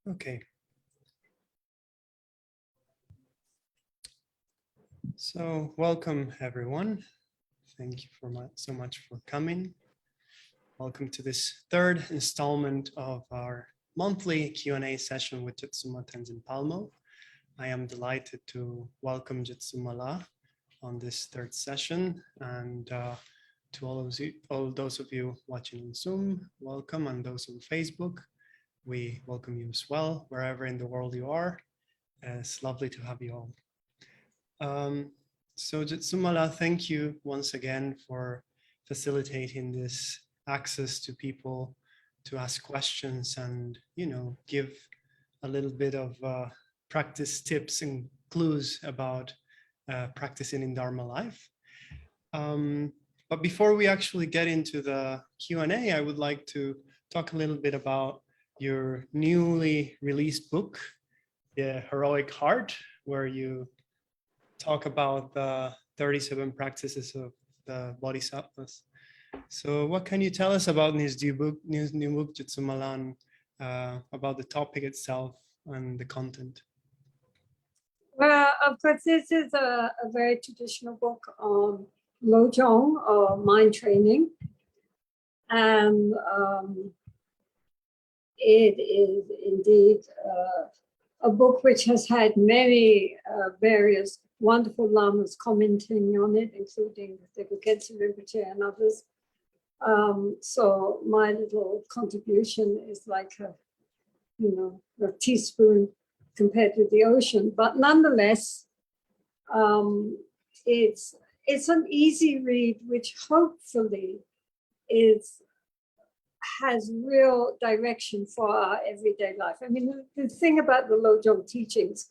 Okay. So welcome everyone. Thank you so much for coming. Welcome to this third installment of our monthly Q&A session with Jetsunma Tenzin Palmo. I am delighted to welcome Jetsunma on this third session, and to all those of you watching on Zoom, welcome, and those on Facebook, we welcome you as well, wherever in the world you are. It's lovely to have you all. So Jetsunma, thank you once again for facilitating this access to people to ask questions and, give a little bit of practice tips and clues about practicing in Dharma life. But before we actually get into the Q&A, I would like to talk a little bit about your newly released book, The Heroic Heart, where you talk about the 37 practices of the Bodhisattvas. So what can you tell us about this new book, Jetsunma, about the topic itself and the content? Well, of course, this is a very traditional book on Lojong, or mind training. And it is indeed a book which has had many various wonderful lamas commenting on it, including the Gyaltsen Rinpoche and others. So my little contribution is like a teaspoon compared with the ocean, but nonetheless, it's an easy read, which hopefully has real direction for our everyday life. I mean, the thing about the Lojong teachings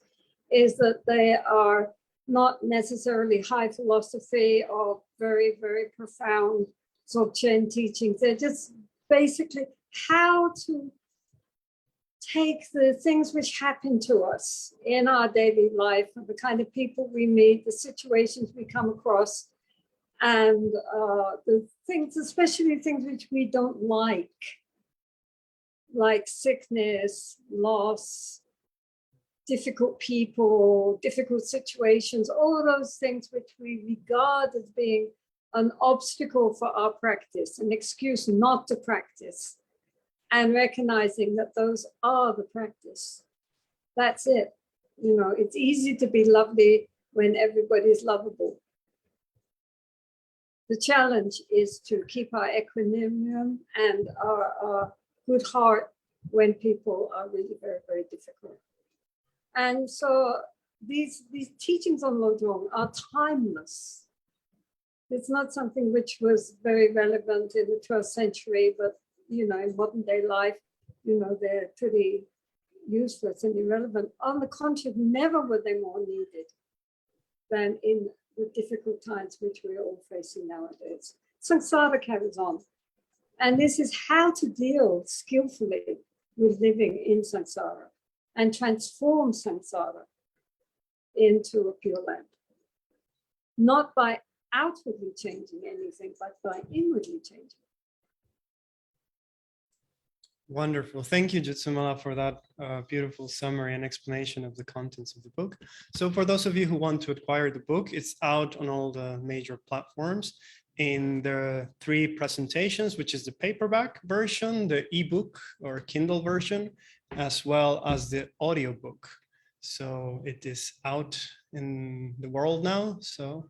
is that they are not necessarily high philosophy or very, very profound Dzogchen teachings. They're just basically how to take the things which happen to us in our daily life, and the kind of people we meet, the situations we come across, and the things, especially things which we don't like sickness, loss, difficult people, difficult situations, all of those things which we regard as being an obstacle for our practice, an excuse not to practice, and recognizing that those are the practice. That's it. It's easy to be lovely when everybody's lovable. The challenge is to keep our equilibrium and our good heart when people are really very, very difficult. And so these teachings on Lojong are timeless. It's not something which was very relevant in the 12th century, but in modern day life, they're pretty useless and irrelevant. On the contrary, never were they more needed than in the difficult times which we're all facing nowadays. Samsara carries on. And this is how to deal skillfully with living in samsara and transform samsara into a pure land. Not by outwardly changing anything, but by inwardly changing. Wonderful. Thank you, Jetsunma, for that beautiful summary and explanation of the contents of the book. So for those of you who want to acquire the book, it's out on all the major platforms in the 3 presentations, which is the paperback version, the ebook or Kindle version, as well as the audiobook. So it is out in the world now. So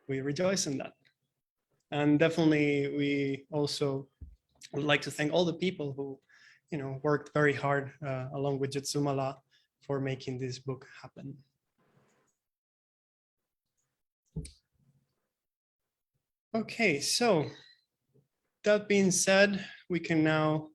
we rejoice in that. And definitely we also would like to thank all the people who, worked very hard along with Jetsunma for making this book happen. Okay, so that being said, we can now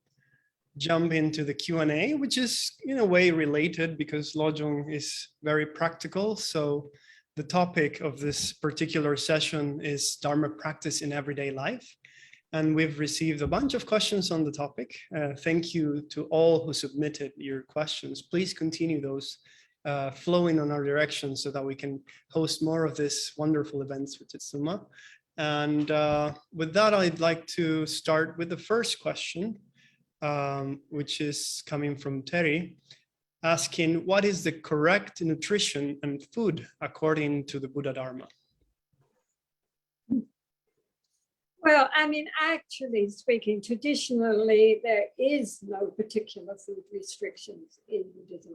jump into the Q&A, which is in a way related because Lojong is very practical. So the topic of this particular session is Dharma practice in everyday life. And we've received a bunch of questions on the topic. Thank you to all who submitted your questions. Please continue those flowing on our direction so that we can host more of this wonderful events with Jetsunma. And with that, I'd like to start with the first question, which is coming from Terry, asking what is the correct nutrition and food according to the Buddha Dharma? Well, I mean, actually speaking, traditionally, there is no particular food restrictions in Buddhism.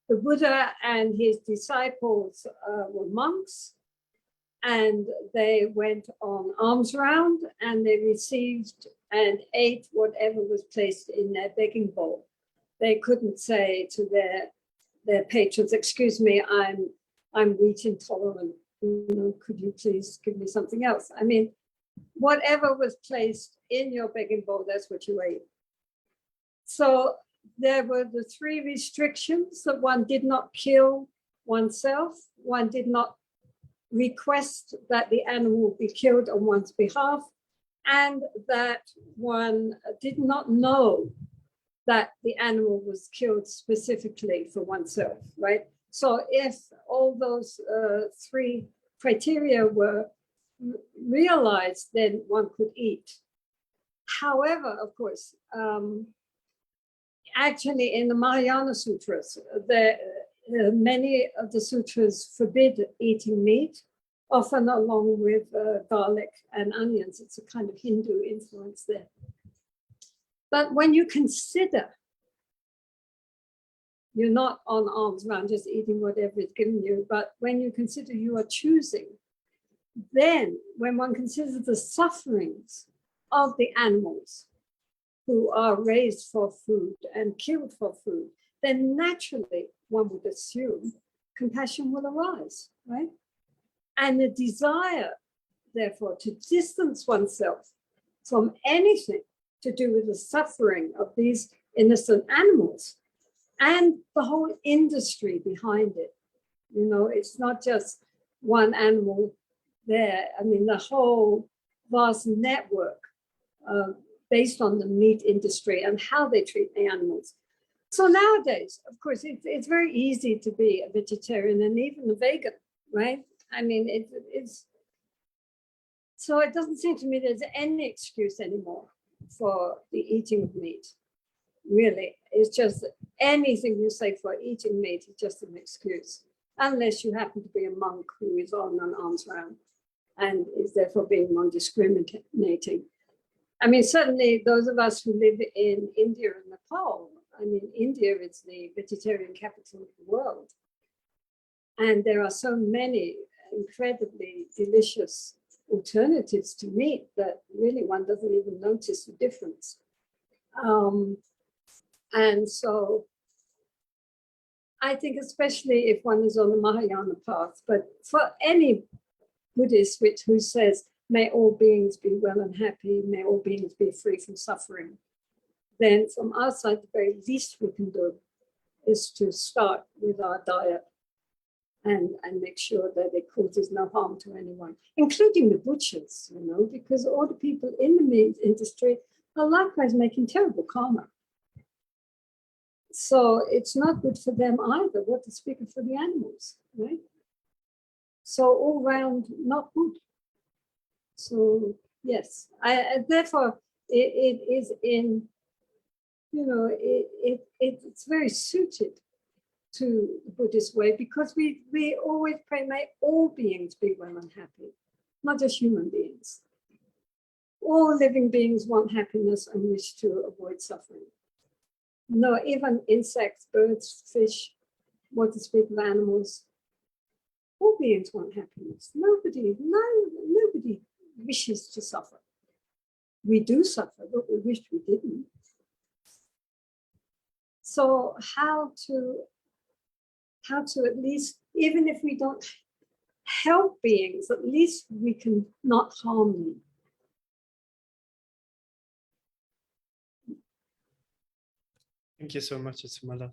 The Buddha and his disciples were monks, and they went on alms round, and they received and ate whatever was placed in their begging bowl. They couldn't say to their patrons, "Excuse me, I'm wheat intolerant. You know, could you please give me something else?" I mean, whatever was placed in your begging bowl, that's what you ate. So there were the three restrictions: that one did not kill oneself, one did not request that the animal be killed on one's behalf, and that one did not know that the animal was killed specifically for oneself, right? So if all those three criteria were realized, then one could eat. However, of course, actually in the Mahayana Sutras, many of the sutras forbid eating meat, often along with garlic and onions. It's a kind of Hindu influence there. But when you consider you're not on alms round just eating whatever is given you, but when you consider you are choosing, then when one considers the sufferings of the animals who are raised for food and killed for food, then naturally one would assume compassion will arise, right? And the desire, therefore, to distance oneself from anything to do with the suffering of these innocent animals and the whole industry behind it. You know, it's not just one animal there. I mean, the whole vast network based on the meat industry and how they treat the animals. So nowadays, of course, it's very easy to be a vegetarian and even a vegan, right? I mean, it's so it doesn't seem to me there's any excuse anymore for the eating of meat. Really, it's just anything you say for eating meat is just an excuse, unless you happen to be a monk who is on an alms round and is therefore being non-discriminating. I mean, certainly those of us who live in India and Nepal, I mean, India is the vegetarian capital of the world. And there are so many incredibly delicious alternatives to meat that really one doesn't even notice the difference. And so I think especially if one is on the Mahayana path, but for any Buddhist who says, may all beings be well and happy, may all beings be free from suffering, then from our side, the very least we can do is to start with our diet and make sure that it causes no harm to anyone, including the butchers, you know, because all the people in the meat industry are likewise making terrible karma. So it's not good for them either, what to speak of for the animals, right? So all round, not good. So yes, therefore it is in, you know, it's very suited to the Buddhist way, because we always pray, may all beings be well and happy, not just human beings. All living beings want happiness and wish to avoid suffering. No, even insects, birds, fish, what to speak of animals, all beings want happiness. Nobody wishes to suffer. We do suffer, but we wish we didn't. So how to at least, even if we don't help beings, at least we can not harm them. Thank you so much, Jetsunma.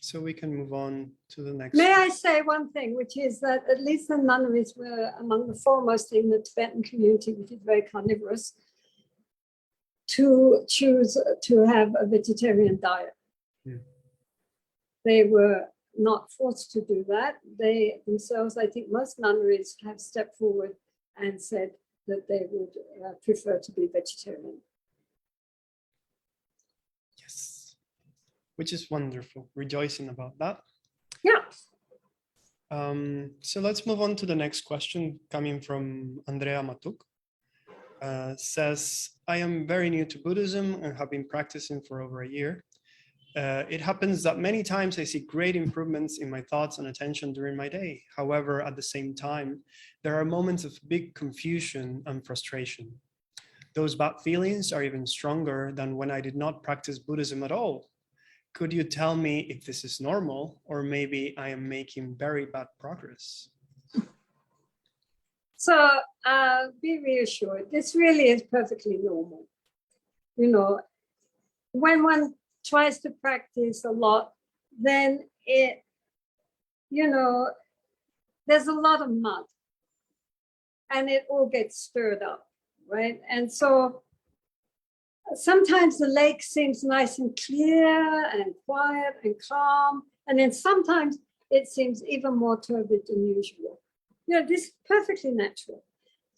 So we can move on to the next. May I say one thing, which is that at least the nunneries were among the foremost in the Tibetan community, which is very carnivorous, to choose to have a vegetarian diet. Yeah. They were not forced to do that. They themselves, I think most nunneries have stepped forward and said that they would prefer to be vegetarian. which is wonderful. Rejoicing about that. Yeah. So let's move on to the next question coming from Andrea Matuk. Says, I am very new to Buddhism and have been practicing for over a year. It happens that many times I see great improvements in my thoughts and attention during my day. However, at the same time, there are moments of big confusion and frustration. Those bad feelings are even stronger than when I did not practice Buddhism at all. Could you tell me if this is normal, or maybe I am making very bad progress? So be reassured, this really is perfectly normal. You know, when one tries to practice a lot, then it, you know, there's a lot of mud and it all gets stirred up, right? And so sometimes the lake seems nice and clear and quiet and calm. And then sometimes it seems even more turbid than usual. You know, this is perfectly natural.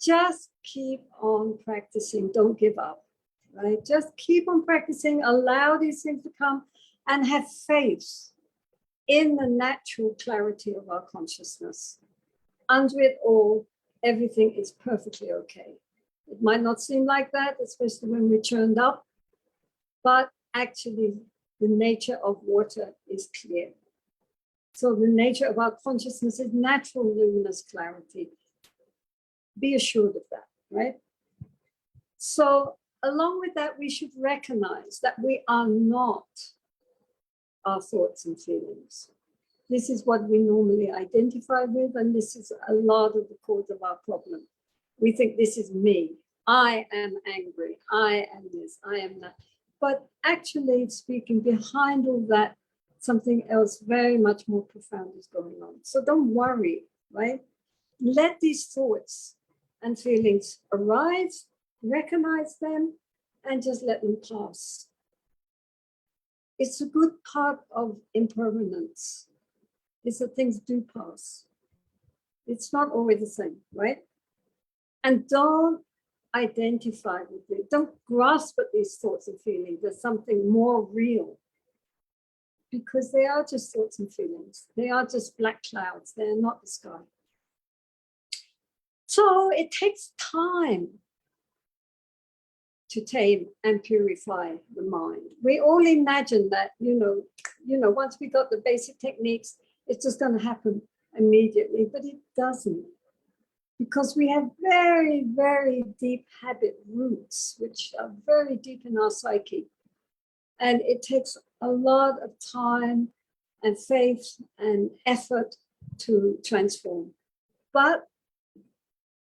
Just keep on practicing. Don't give up, right? Just keep on practicing. Allow these things to come and have faith in the natural clarity of our consciousness. Under it all, everything is perfectly okay. It might not seem like that, especially when we're churned up, but actually the nature of water is clear. So the nature of our consciousness is natural luminous clarity. Be assured of that, right? So along with that, we should recognize that we are not our thoughts and feelings. This is what we normally identify with, and this is a lot of the cause of our problem. We think this is me. I am angry. I am this. I am that. But actually speaking, behind all that, something else very much more profound is going on. So don't worry, right? Let these thoughts and feelings arise, recognize them, and just let them pass. It's a good part of impermanence, is that things do pass. It's not always the same, right? And don't identify with it. Don't grasp at these thoughts and feelings as something more real, because they are just thoughts and feelings. They are just black clouds. They're not the sky. So it takes time to tame and purify the mind. We all imagine that, once we got the basic techniques, it's just going to happen immediately, but it doesn't. Because we have very, very deep habit roots, which are very deep in our psyche. And it takes a lot of time and faith and effort to transform. But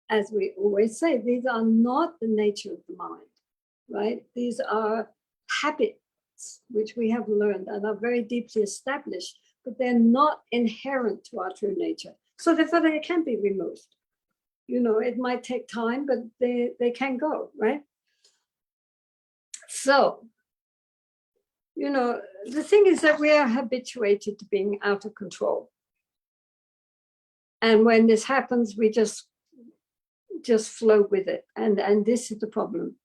as we always say, these are not the nature of the mind, right? These are habits which we have learned and are very deeply established, but they're not inherent to our true nature. So therefore they can be removed. It might take time, but they can go, right? So, the thing is that we are habituated to being out of control. And when this happens, we just flow with it. And this is the problem.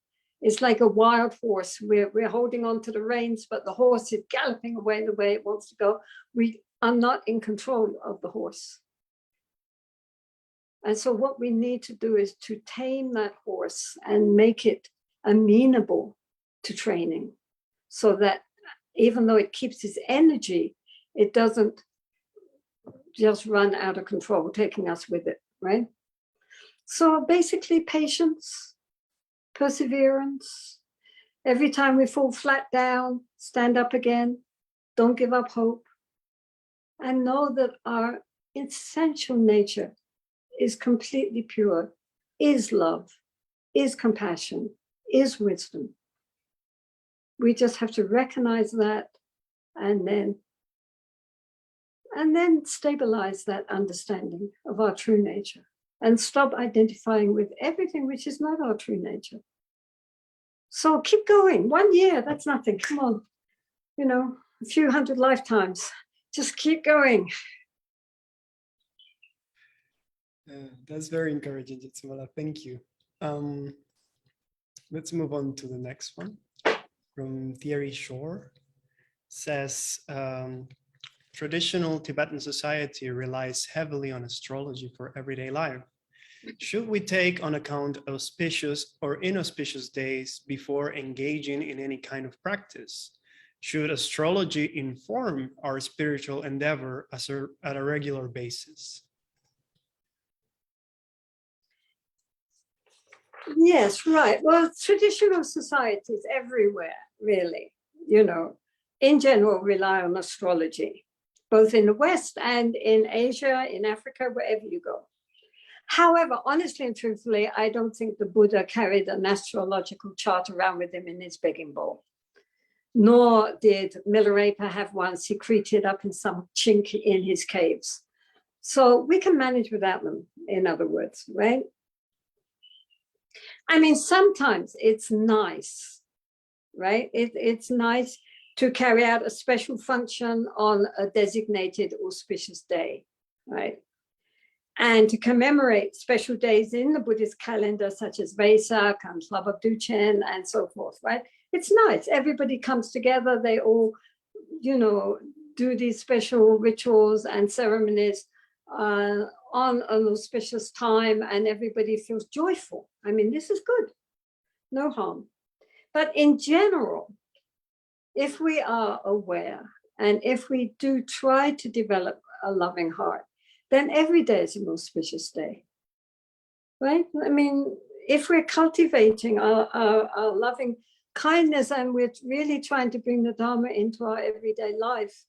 It's like a wild horse. We're holding on to the reins, but the horse is galloping away the way it wants to go. We are not in control of the horse. And so what we need to do is to tame that horse and make it amenable to training, so that even though it keeps its energy, it doesn't just run out of control, taking us with it, right? So basically patience, perseverance. Every time we fall flat down, stand up again, don't give up hope, and know that our essential nature is completely pure, is love, is compassion, is wisdom. We just have to recognize that and then stabilize that understanding of our true nature and stop identifying with everything which is not our true nature. So keep going. 1 year, that's nothing. Come on, a few hundred lifetimes. Just keep going. That's very encouraging, Jetsunma. Thank you. Let's move on to the next one from Thierry Shore. says, traditional Tibetan society relies heavily on astrology for everyday life. Should we take on account auspicious or inauspicious days before engaging in any kind of practice? Should astrology inform our spiritual endeavor at a regular basis? Yes, right. Well, traditional societies everywhere, really, in general, rely on astrology, both in the West and in Asia, in Africa, wherever you go. However, honestly and truthfully, I don't think the Buddha carried an astrological chart around with him in his begging bowl. Nor did Milarepa have one secreted up in some chink in his caves. So we can manage without them, in other words, right? I mean, sometimes it's nice, right? It's nice to carry out a special function on a designated auspicious day, right? And to commemorate special days in the Buddhist calendar, such as Vesak and Tlabak Duchen and so forth, right? It's nice. Everybody comes together. They all, do these special rituals and ceremonies on an auspicious time, and everybody feels joyful. I mean, this is good. No harm. But in general, if we are aware and if we do try to develop a loving heart, then every day is an auspicious day, right? I mean, if we're cultivating our loving kindness and we're really trying to bring the Dharma into our everyday life,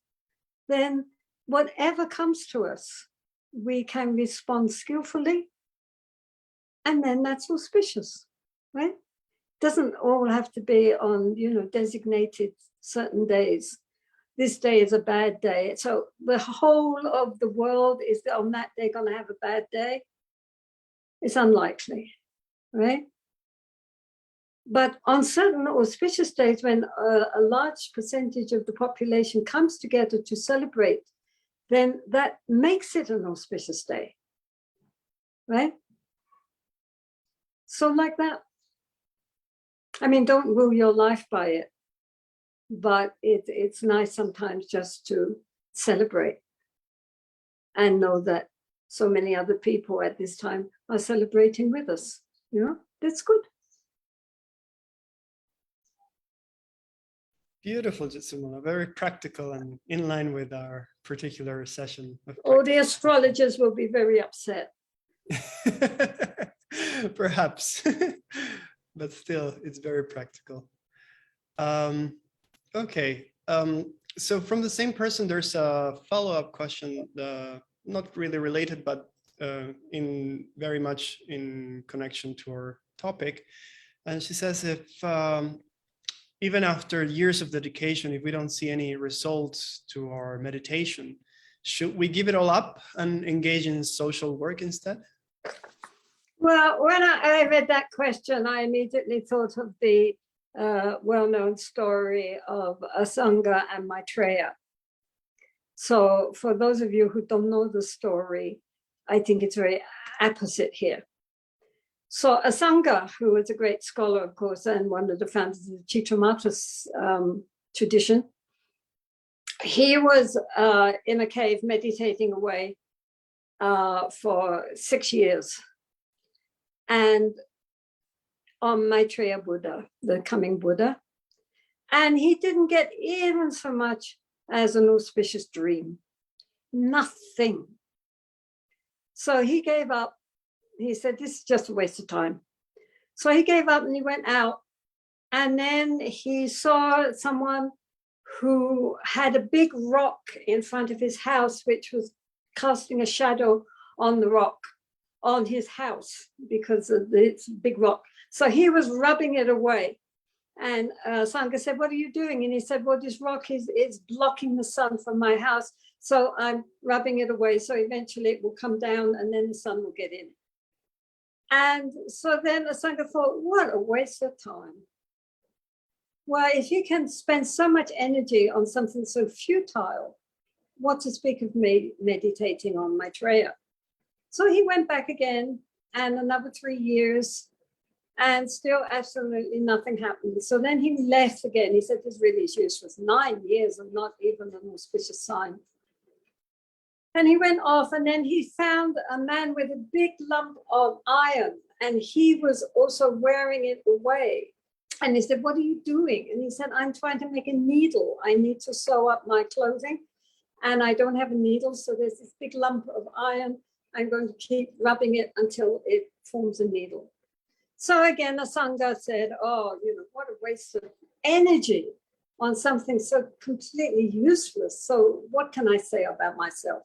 then whatever comes to us, we can respond skillfully, and then that's auspicious, right? Doesn't all have to be on, designated certain days. This day is a bad day. So the whole of the world is on that day going to have a bad day? It's unlikely, right? But on certain auspicious days, when a large percentage of the population comes together to celebrate, then that makes it an auspicious day, right? So like that. I mean, don't rule your life by it, but it's nice sometimes just to celebrate and know that so many other people at this time are celebrating with us. That's good. Beautiful, Jetsunma. Very practical and in line with our particular session. Oh, the astrologers will be very upset. Perhaps, but still, it's very practical. Okay, so from the same person, there's a follow-up question, not really related, but in very much in connection to our topic. And she says, if even after years of dedication, if we don't see any results to our meditation, should we give it all up and engage in social work instead? Well, when I read that question, I immediately thought of the well-known story of Asanga and Maitreya. So for those of you who don't know the story, I think it's very apposite here. So Asanga, who was a great scholar, of course, and one of the founders of the Chittamata's tradition, he was in a cave meditating away for 6 years. And on Maitreya Buddha, the coming Buddha. And he didn't get even so much as an auspicious dream. Nothing. So he gave up. He said, this is just a waste of time. So he gave up and he went out. And then he saw someone who had a big rock in front of his house, which was casting a shadow on the rock, on his house, because of this big rock. So he was rubbing it away. And Sangha said, what are you doing? And he said, well, this rock is blocking the sun from my house. So I'm rubbing it away. So eventually it will come down and then the sun will get in. And so then the Sangha thought, what a waste of time. Well, if you can spend so much energy on something so futile, what to speak of meditating on Maitreya? So he went back again, and another 3 years, And still absolutely nothing happened. So then he left again. He said this really is useless. 9 years and not even an auspicious sign. And he went off, and then he found a man with a big lump of iron, and he was also wearing it away. And he said, "What are you doing?" And he said, "I'm trying to make a needle. I need to sew up my clothing, and I don't have a needle. So there's this big lump of iron. I'm going to keep rubbing it until it forms a needle." So again, the Sangha said, "Oh, what a waste of energy on something so completely useless. So what can I say about myself?"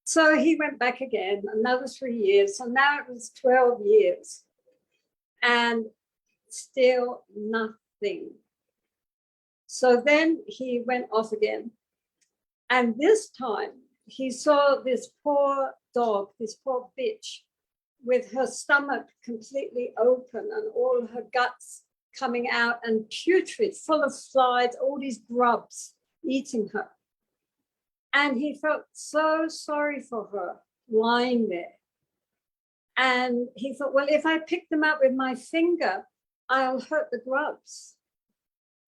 So he went back again, another 3 years. So now it was 12 years and still nothing. So then he went off again. And this time he saw this poor dog, this poor bitch, with her stomach completely open and all her guts coming out and putrid, full of flies, all these grubs eating her. And he felt so sorry for her lying there. And he thought, well, if I pick them up with my finger, I'll hurt the grubs.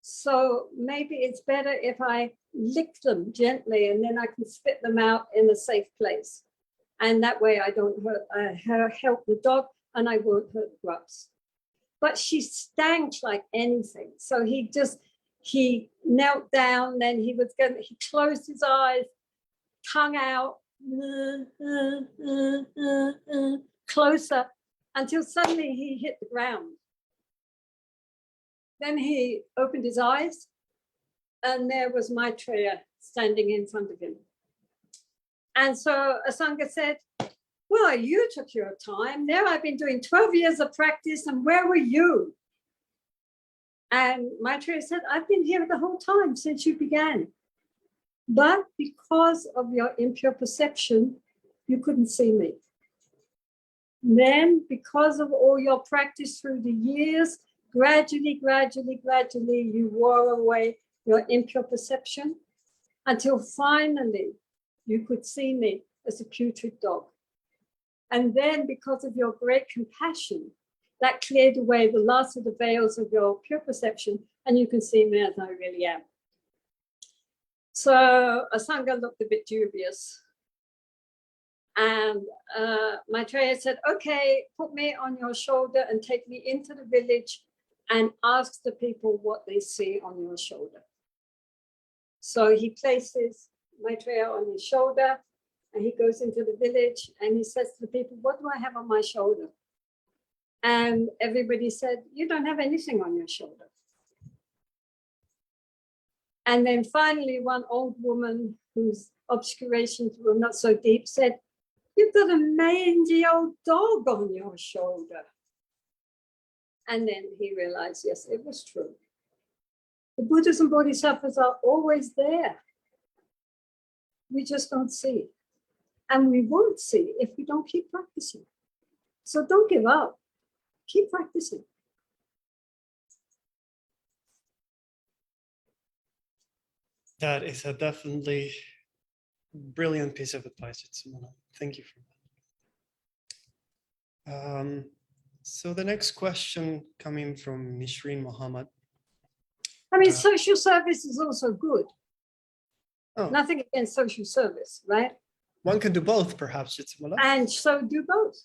So maybe it's better if I lick them gently and then I can spit them out in a safe place. And that way I don't help the dog and I won't hurt the grubs. But she stank like anything. So he knelt down, then he closed his eyes, tongue out, closer, until suddenly he hit the ground. Then he opened his eyes, and there was Maitreya standing in front of him. And so Asanga said, "Well, you took your time. There I've been doing 12 years of practice, and where were you?" And Maitreya said, "I've been here the whole time since you began. But because of your impure perception, you couldn't see me. Then, because of all your practice through the years, gradually, you wore away your impure perception until finally you could see me as a putrid dog. And then, because of your great compassion, that cleared away the last of the veils of your pure perception, and you can see me as I really am." So Asanga looked a bit dubious. And Maitreya said, "Okay, put me on your shoulder and take me into the village and ask the people what they see on your shoulder." So he places Maitreya on his shoulder and he goes into the village and he says to the people, "What do I have on my shoulder?" And everybody said, "You don't have anything on your shoulder." And then finally, one old woman whose obscurations were not so deep said, "You've got a mangy old dog on your shoulder." And then he realized, yes, it was true. The Buddhas and Bodhisattvas are always there. We just don't see. And we won't see if we don't keep practicing. So don't give up. Keep practicing. That is a definitely brilliant piece of advice, Jetsunma. Thank you for that. So the next question coming from Nishreen Muhammad. I mean, social service is also good. Oh. Nothing against social service, right? One can do both, perhaps, Jetsunma. And so do both.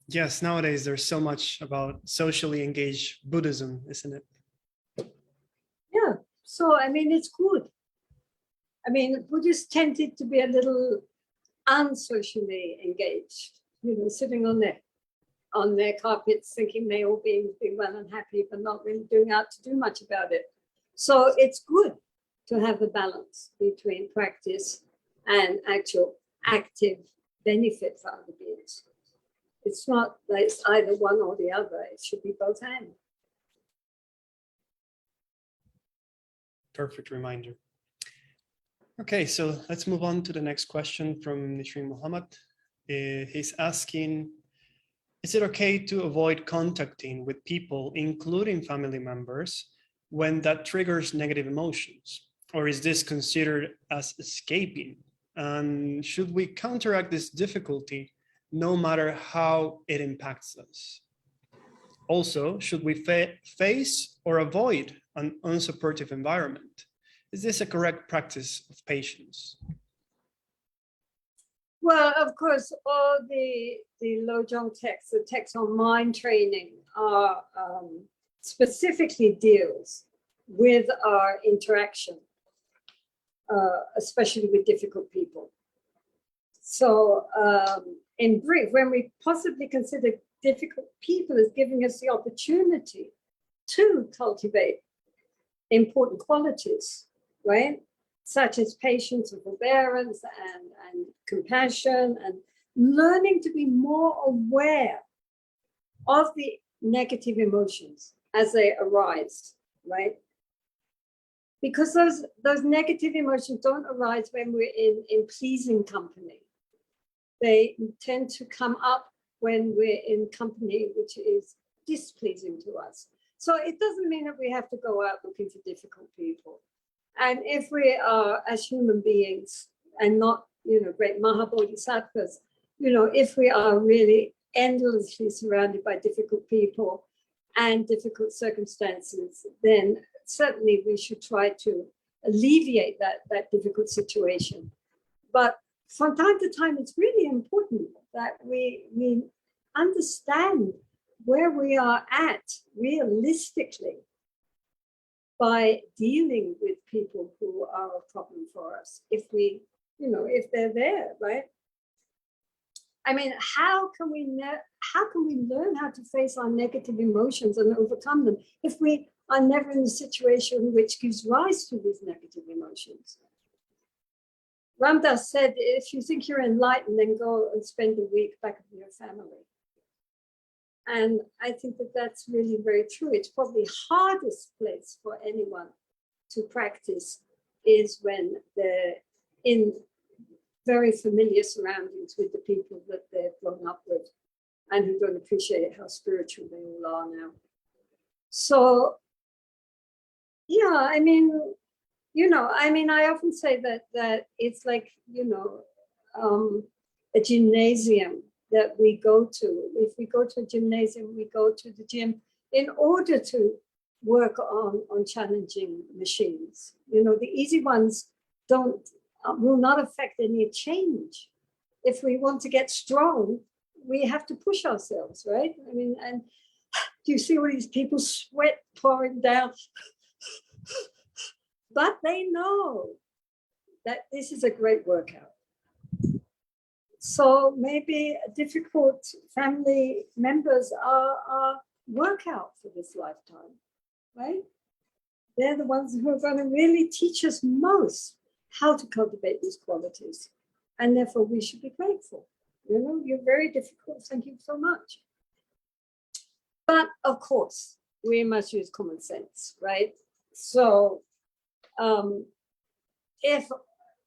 Yes, nowadays there's so much about socially engaged Buddhism, isn't it? Yeah, so I mean, it's good. I mean, Buddhists tended to be a little unsocially engaged, sitting on their carpets, thinking they all being well and happy, but not really doing out to do much about it. So it's good to have the balance between practice and actual active benefit for other beings. It's not that it's either one or the other. It should be both and. Perfect reminder. Okay, so let's move on to the next question from Nishreen Muhammad. He's asking, is it okay to avoid contacting with people, including family members, when that triggers negative emotions? Or is this considered as escaping? And should we counteract this difficulty no matter how it impacts us? Also, should we face or avoid an unsupportive environment? Is this a correct practice of patience? Well, of course, all the Lojong texts, the texts on mind training, are specifically deals with our interaction, especially with difficult people. So in brief, when we possibly consider difficult people as giving us the opportunity to cultivate important qualities, right? Such as patience and forbearance and compassion, and learning to be more aware of the negative emotions as they arise, right? Because those negative emotions don't arise when we're in pleasing company. They tend to come up when we're in company which is displeasing to us. So it doesn't mean that we have to go out looking for difficult people. And if we are, as human beings, and not, great Mahabodhisattvas, if we are really endlessly surrounded by difficult people and difficult circumstances, then certainly we should try to alleviate that difficult situation. But from time to time, it's really important that we understand where we are at realistically by dealing with people who are a problem for us, if if they're there, right? I mean, how can we learn how to face our negative emotions and overcome them if we are never in a situation which gives rise to these negative emotions? Ram Dass said, if you think you're enlightened, then go and spend a week back with your family. And I think that that's really very true. It's probably the hardest place for anyone to practice is when they're in very familiar surroundings with the people that they've grown up with and who don't appreciate how spiritual they all are now. So, yeah, I mean, I often say that it's like, a gymnasium that we go to. If we go to a gymnasium, we go to the gym in order to work on challenging machines. The easy ones will not affect any change. If we want to get strong, we have to push ourselves, right? I mean, and do you see all these people sweat pouring down? But they know that this is a great workout. So maybe difficult family members are workout for this lifetime, right? They're the ones who are going to really teach us most how to cultivate these qualities. And therefore we should be grateful. You're very difficult. Thank you so much. But of course, we must use common sense, right? So if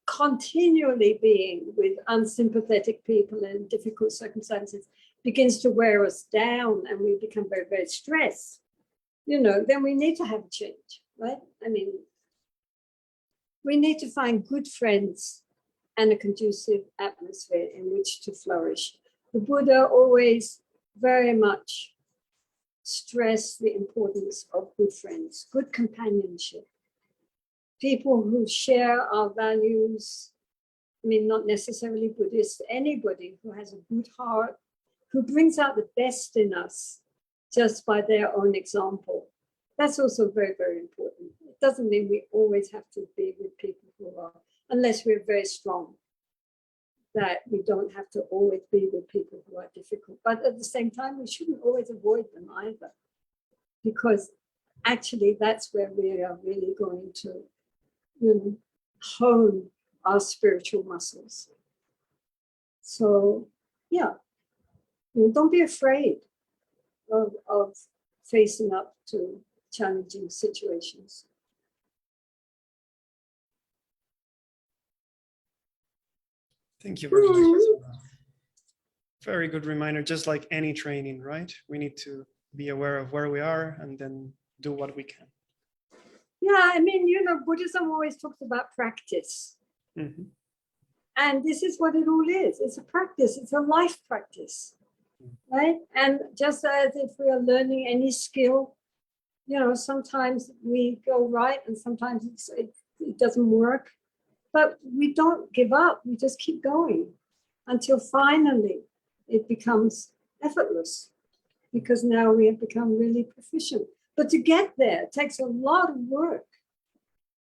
continually being with unsympathetic people in difficult circumstances begins to wear us down and we become very, very stressed, then we need to have a change, right? I mean, we need to find good friends and a conducive atmosphere in which to flourish. The Buddha always very much stressed the importance of good friends, good companionship, people who share our values. I mean, not necessarily Buddhist, anybody who has a good heart, who brings out the best in us just by their own example. That's also very, very important. It doesn't mean we always have to be with people who are, unless we're very strong, that we don't have to always be with people who are difficult. But at the same time, we shouldn't always avoid them either, because actually that's where we are really going to hone our spiritual muscles. So, yeah, don't be afraid of facing up to challenging situations. Thank you very much. Very good reminder, just like any training, right? We need to be aware of where we are and then do what we can. Yeah, I mean, Buddhism always talks about practice. Mm-hmm. And this is what it all is. It's a practice. It's a life practice, right? And just as if we are learning any skill, you know, sometimes we go right and sometimes it doesn't work. But we don't give up. We just keep going until finally it becomes effortless, because now we have become really proficient. But to get there takes a lot of work.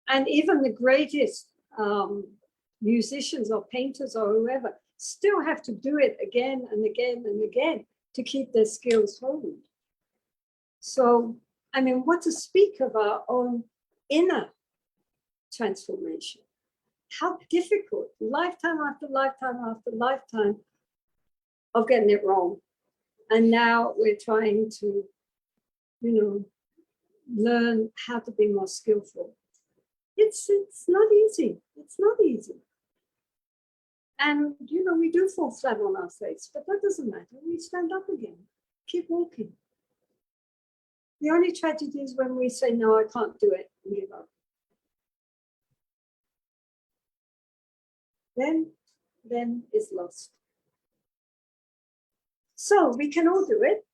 And even the greatest musicians or painters or whoever still have to do it again and again and again to keep their skills honed. So, I mean, what to speak of our own inner transformation? How difficult, lifetime after lifetime after lifetime of getting it wrong. And now we're trying to, you know, learn how to be more skillful. It's not easy. It's not easy. And, you know, we do fall flat on our face, but that doesn't matter. We stand up again, keep walking. The only tragedy is when we say, no, I can't do it, and give up. Then it's lost. So we can all do it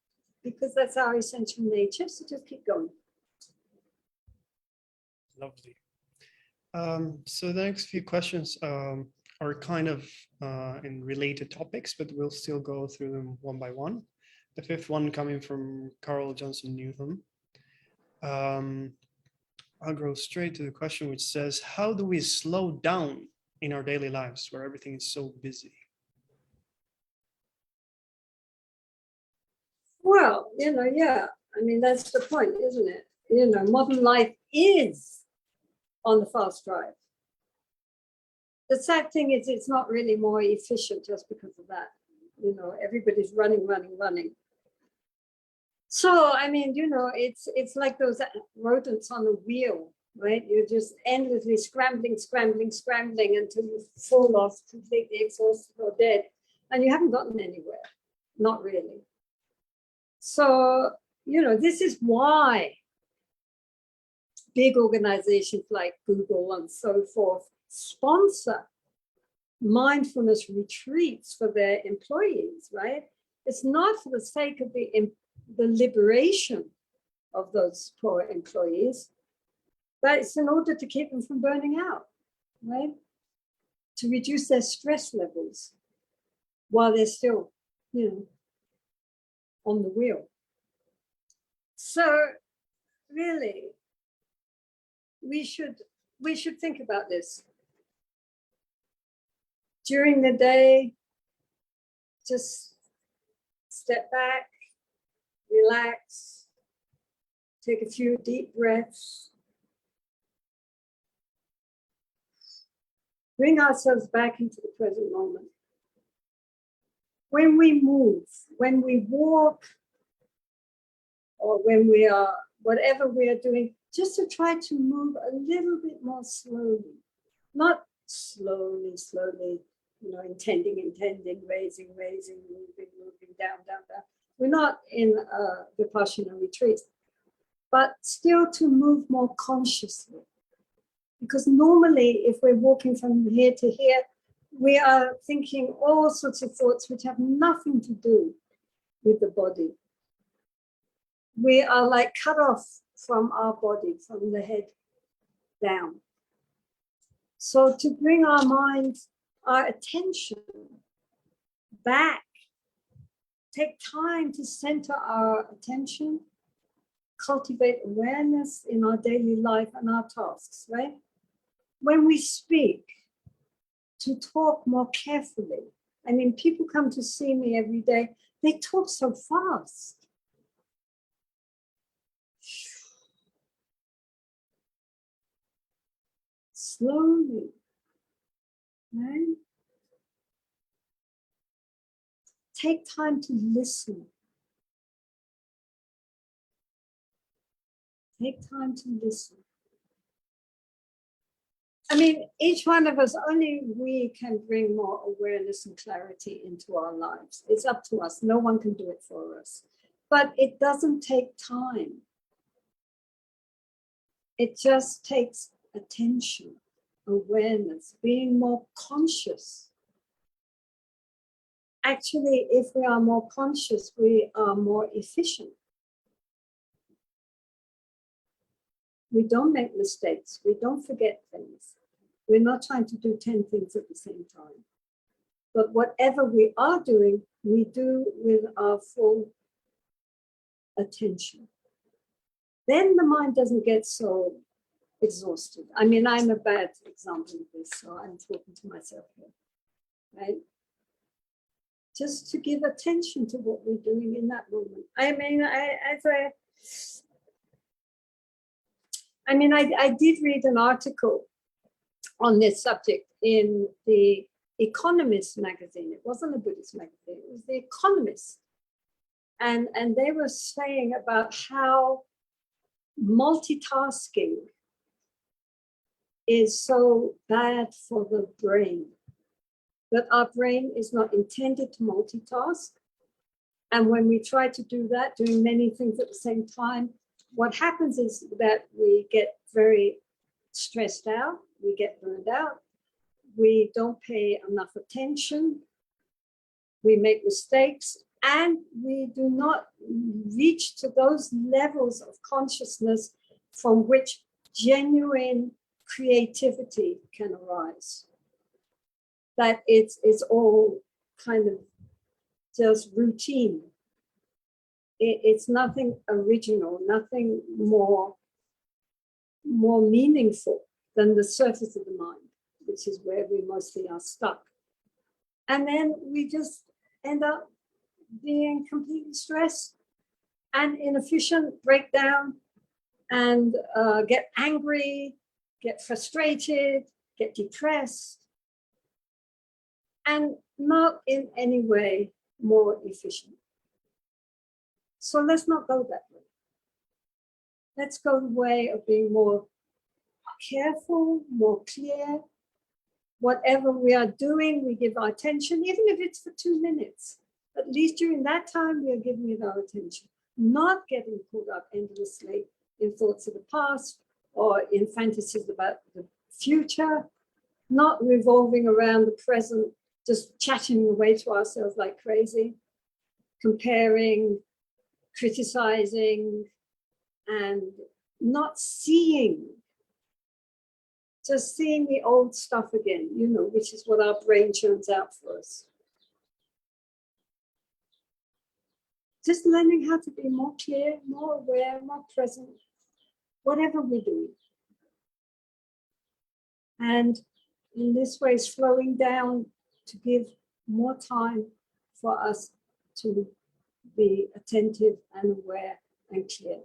because that's our essential nature. So just keep going. Lovely. So the next few questions are kind of in related topics, but we'll still go through them one by one. The fifth one coming from Carl Johnson Newham. I'll go straight to the question, which says, how do we slow down in our daily lives where everything is so busy? Well, you know, yeah, I mean, that's the point, isn't it? You know, modern life is on the fast drive. The sad thing is it's not really more efficient just because of that. You know, everybody's running. So, I mean, you know, it's like those rodents on a wheel, right? You're just endlessly scrambling until you fall off, completely exhausted or dead. And you haven't gotten anywhere, not really. So, you know, this is why big organizations like Google and so forth sponsor mindfulness retreats for their employees, right? It's not for the sake of the liberation of those poor employees, but it's in order to keep them from burning out, right? To reduce their stress levels while they're still, you know, on the wheel. So really, we should think about this. During the day, just step back, relax, take a few deep breaths, bring ourselves back into the present moment. When we move, when we walk, or when we are, whatever we are doing, just to try to move a little bit more slowly, not slowly, you know, intending, raising, moving, down. We're not in a Vipassana retreat, but still to move more consciously. Because normally, if we're walking from here to here, we are thinking all sorts of thoughts which have nothing to do with the body. We are like cut off from our body, from the head down. So to bring our minds, our attention back, take time to center our attention, cultivate awareness in our daily life and our tasks, right? When we speak, to talk more carefully. I mean, people come to see me every day, they talk so fast. Slowly, right? Take time to listen. Take time to listen. I mean, each one of us, only we can bring more awareness and clarity into our lives. It's up to us. No one can do it for us. But it doesn't take time. It just takes attention, awareness, being more conscious. Actually, if we are more conscious, we are more efficient. We don't make mistakes. We don't forget things. We're not trying to do 10 things at the same time. But whatever we are doing, we do with our full attention. Then the mind doesn't get so exhausted. I mean, I'm a bad example of this, so I'm talking to myself here, right? Just to give attention to what we're doing in that moment. I did read an article on this subject in the Economist magazine. It wasn't a Buddhist magazine, it was the Economist. And they were saying about how multitasking is so bad for the brain, that our brain is not intended to multitask. And when we try to do that, doing many things at the same time, what happens is that we get very stressed out, we get burned out, we don't pay enough attention, we make mistakes, and we do not reach to those levels of consciousness from which genuine creativity can arise. That it's all kind of just routine. It's nothing original, nothing more meaningful than the surface of the mind, which is where we mostly are stuck. And then we just end up being completely stressed and inefficient, break down, and get angry, get frustrated, get depressed, and not in any way more efficient. So let's not go that way. Let's go the way of being more careful, more clear. Whatever we are doing, we give our attention, even if it's for 2 minutes. At least during that time, we are giving it our attention, not getting caught up endlessly in thoughts of the past or in fantasies about the future, not revolving around the present, just chatting away to ourselves like crazy, comparing, criticizing, and not seeing, just seeing the old stuff again, which is what our brain churns out for us. Just learning how to be more clear, more aware, more present, whatever we're doing. And in this way, slowing down to give more time for us to be attentive and aware and clear.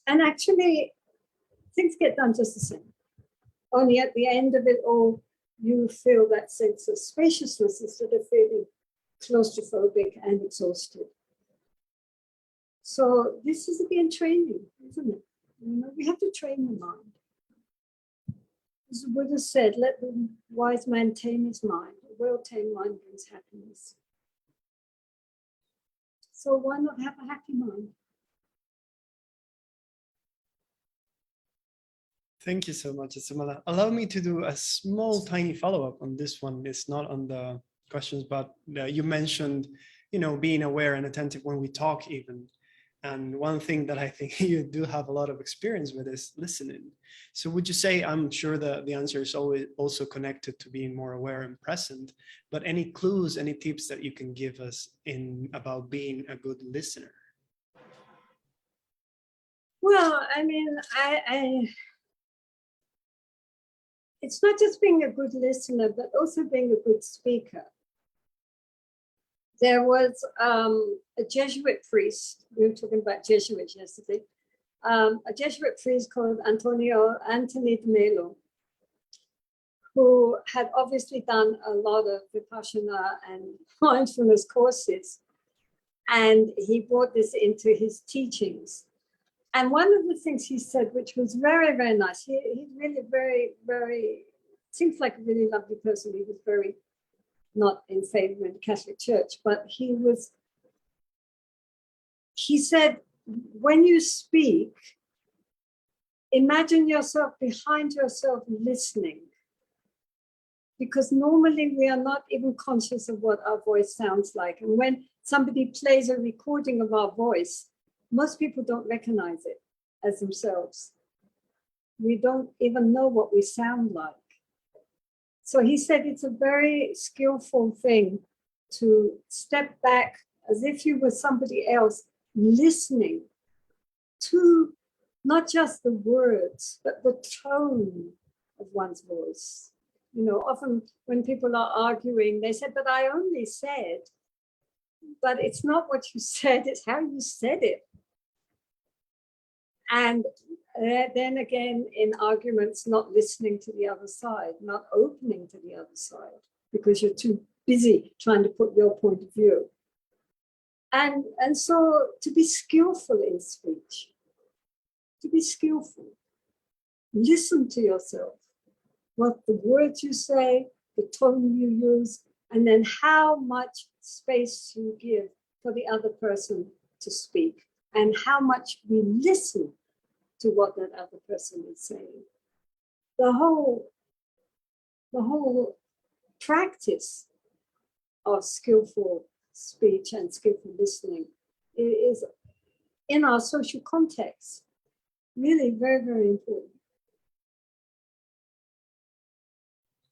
And actually, things get done just the same. Only at the end of it all, you feel that sense of spaciousness instead of feeling claustrophobic and exhausted. So this is again training, isn't it? We have to train the mind. As the Buddha said, let the wise man tame his mind. A well-tamed mind brings happiness. So why not have a happy mind? Thank you so much, Jetsunma. Allow me to do a small, tiny follow-up on this one. It's not on the questions, but you mentioned, being aware and attentive when we talk even. And one thing that I think you do have a lot of experience with is listening. So would you say, I'm sure that the answer is always also connected to being more aware and present, but any clues, any tips that you can give us about being a good listener? Well, I mean, it's not just being a good listener, but also being a good speaker. There was a Jesuit priest, we were talking about Jesuits yesterday, a Jesuit priest called Anthony de Melo, who had obviously done a lot of Vipassana and mindfulness courses. And he brought this into his teachings. And one of the things he said, which was very, very nice, he's really very, very, seems like a really lovely person. He was very not in favor in the Catholic Church, but he said, when you speak, imagine yourself behind yourself listening. Because normally we are not even conscious of what our voice sounds like. And when somebody plays a recording of our voice, most people don't recognize it as themselves. We don't even know what we sound like. So he said it's a very skillful thing to step back as if you were somebody else, listening to not just the words, but the tone of one's voice. You know, often when people are arguing, they say, but I only said, but it's not what you said, it's how you said it. And then again, in arguments, not listening to the other side, not opening to the other side, because you're too busy trying to put your point of view. And so to be skillful in speech, to be skillful, listen to yourself, what the words you say, the tone you use, and then how much space you give for the other person to speak, and how much we listen to what that other person is saying. The whole practice of skillful speech and skillful listening is, in our social context, really very, very important.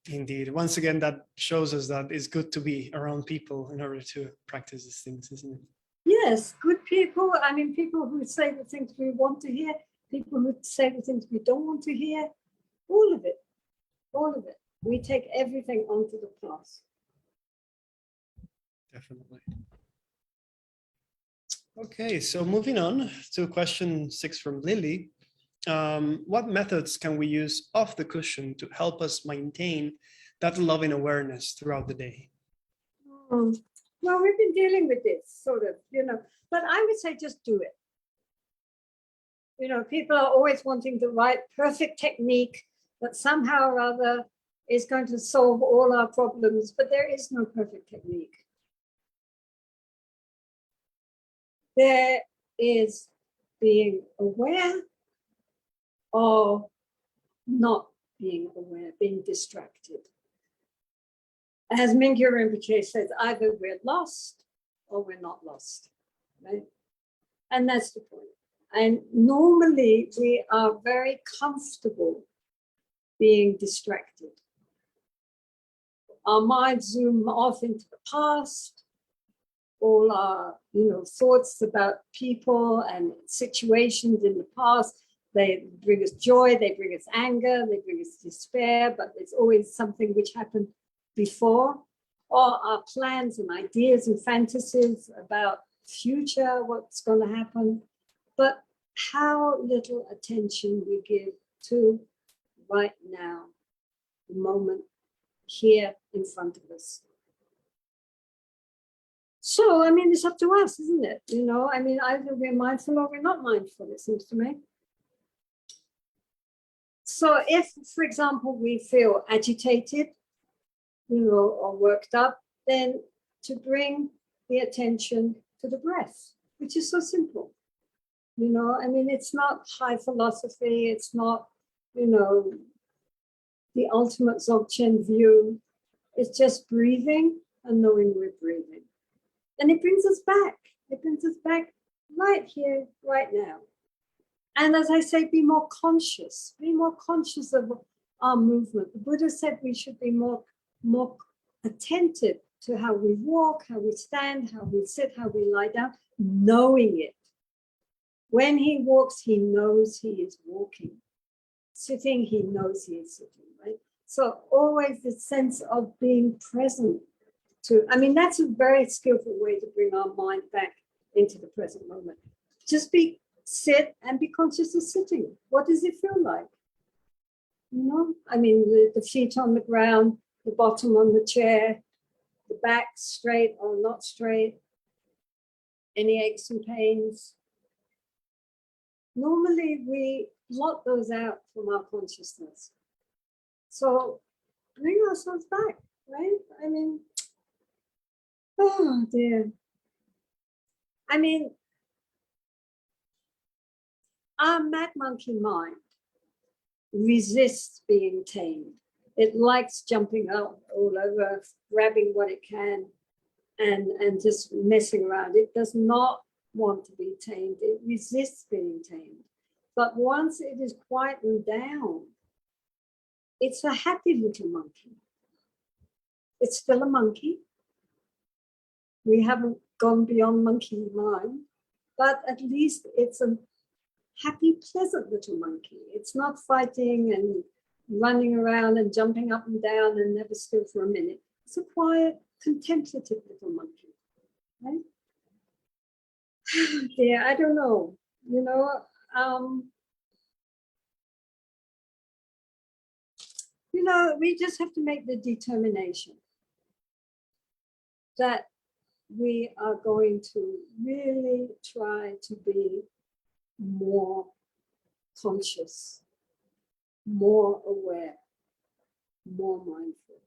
Indeed. Once again, that shows us that it's good to be around people in order to practice these things, isn't it? Yes, good people. I mean, people who say the things we want to hear, people who say the things we don't want to hear, all of it, all of it. We take everything onto the class. Definitely. Okay, so moving on to question 6 from Lily. What methods can we use off the cushion to help us maintain that loving awareness throughout the day? Well, we've been dealing with this sort of, but I would say just do it. People are always wanting the right perfect technique that somehow or other is going to solve all our problems, but there is no perfect technique. There is being aware or not being aware, being distracted. As Mingyur Rinpoche says, either we're lost or we're not lost, right? And that's the point. And normally we are very comfortable being distracted. Our minds zoom off into the past, all our thoughts about people and situations in the past. They bring us joy, they bring us anger, they bring us despair, but it's always something which happened before. Or our plans and ideas and fantasies about future, what's going to happen. But how little attention we give to right now, the moment here in front of us. So, I mean, it's up to us, isn't it? Either we're mindful or we're not mindful, it seems to me. So if, for example, we feel agitated, or worked up, then to bring the attention to the breath, which is so simple. It's not high philosophy. It's not, the ultimate Dzogchen view. It's just breathing and knowing we're breathing. And it brings us back. It brings us back right here, right now. And as I say, be more conscious. Be more conscious of our movement. The Buddha said we should be more attentive to how we walk, how we stand, how we sit, how we lie down, knowing it. When he walks, he knows he is walking. Sitting, he knows he is sitting, right? So always the sense of being present that's a very skillful way to bring our mind back into the present moment. Just sit and be conscious of sitting. What does it feel like? The feet on the ground, the bottom on the chair, the back straight or not straight, any aches and pains. Normally we blot those out from our consciousness. So bring ourselves back, right? Oh dear. Our mad monkey mind resists being tamed. It likes jumping up all over, grabbing what it can, and just messing around. It does not want to be tamed. It resists being tamed. But once it is quietened down, it's a happy little monkey. It's still a monkey. We haven't gone beyond monkey mind, but at least it's a happy, pleasant little monkey. It's not fighting and running around and jumping up and down and never still for a minute. It's a quiet, contemplative little monkey, right? Yeah, I don't know, you know, we just have to make the determination that we are going to really try to be more conscious, more aware, more mindful.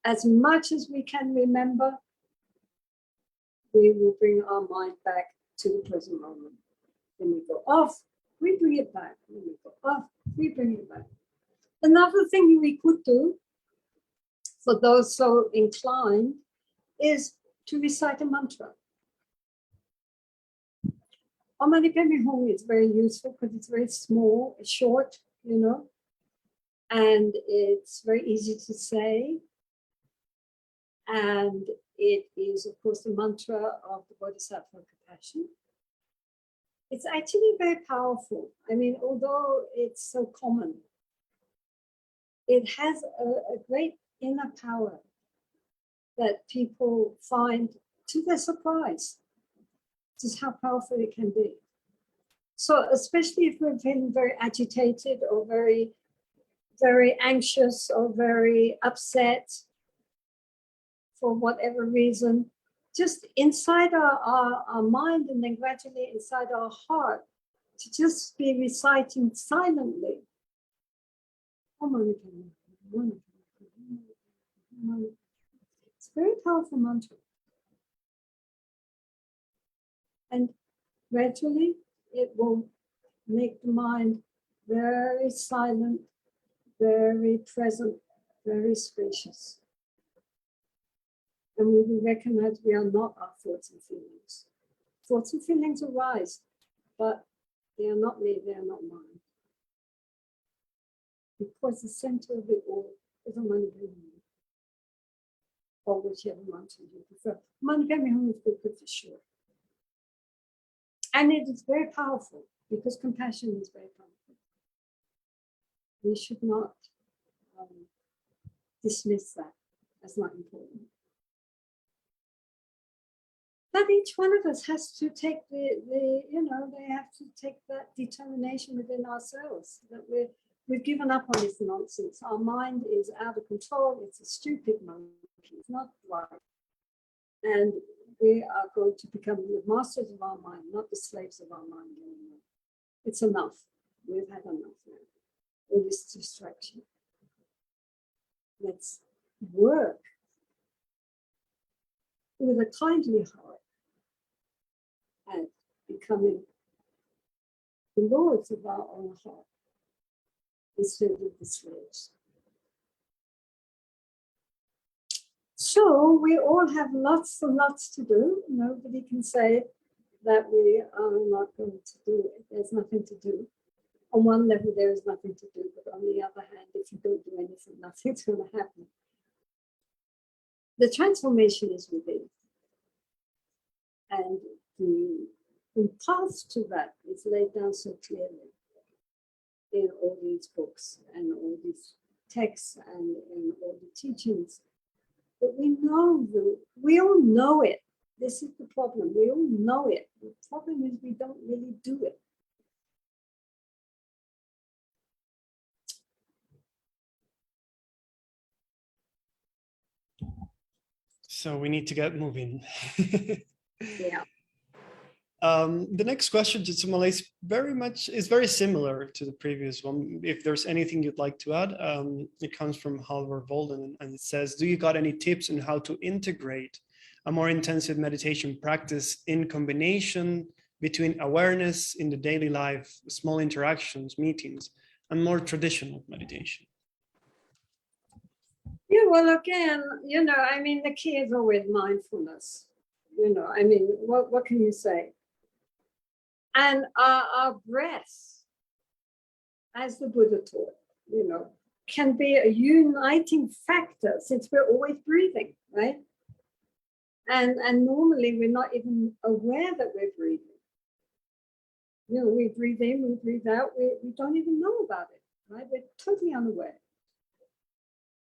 As much as we can remember, we will bring our mind back to the present moment. When we go off, we bring it back. When we go off, we bring it back. Another thing we could do, for those so inclined, is to recite a mantra. Om Mani Padme Hum is very useful because it's very small, it's short, you know, and it's very easy to say. And it is, of course, the mantra of the Bodhisattva compassion. It's actually very powerful. I mean, although it's so common, it has a great inner power that people find to their surprise, just how powerful it can be. So especially if we've been very agitated or very, very anxious or very upset for whatever reason, just inside our mind and then gradually inside our heart, to just be reciting silently. It's a very powerful mantra. And gradually it will make the mind very silent, very present, very spacious. And we will recognize we are not our thoughts and feelings. Thoughts and feelings arise, but they are not me, they are not mine. Because the center of it all is Om Mani Padme Hum, or whichever mantra you prefer. Om Mani Padme Hum is good for sure. And it is very powerful because compassion is very powerful. We should not dismiss that as not important. But each one of us has to take they have to take that determination within ourselves that we've given up on this nonsense. Our mind is out of control. It's a stupid monkey. It's not right. And we are going to become the masters of our mind, not the slaves of our mind anymore. It's enough. We've had enough now. All this distraction. Let's work with a kindly heart at becoming the lords of our own heart instead of the slaves. So we all have lots and lots to do. Nobody can say that we are not going to do it. There's nothing to do. On one level, there is nothing to do, but on the other hand, if you don't do anything, nothing's going to happen. The transformation is within. And the path to that is laid down so clearly in all these books and all these texts and in all the teachings. But we all know it. This is the problem. We all know it. The problem is we don't really do it. So we need to get moving. Yeah. The next question, Jetsunma, is very similar to the previous one. If there's anything you'd like to add, it comes from Halvor Volden, and it says, do you got any tips on how to integrate a more intensive meditation practice in combination between awareness in the daily life, small interactions, meetings, and more traditional meditation? Yeah, well, again, you know, I mean, the key is always mindfulness. You know, I mean, what can you say? And our breath, as the Buddha taught, you know, can be a uniting factor since we're always breathing, right? And normally we're not even aware that we're breathing. You know, we breathe in, we breathe out, we don't even know about it, right? We're totally unaware.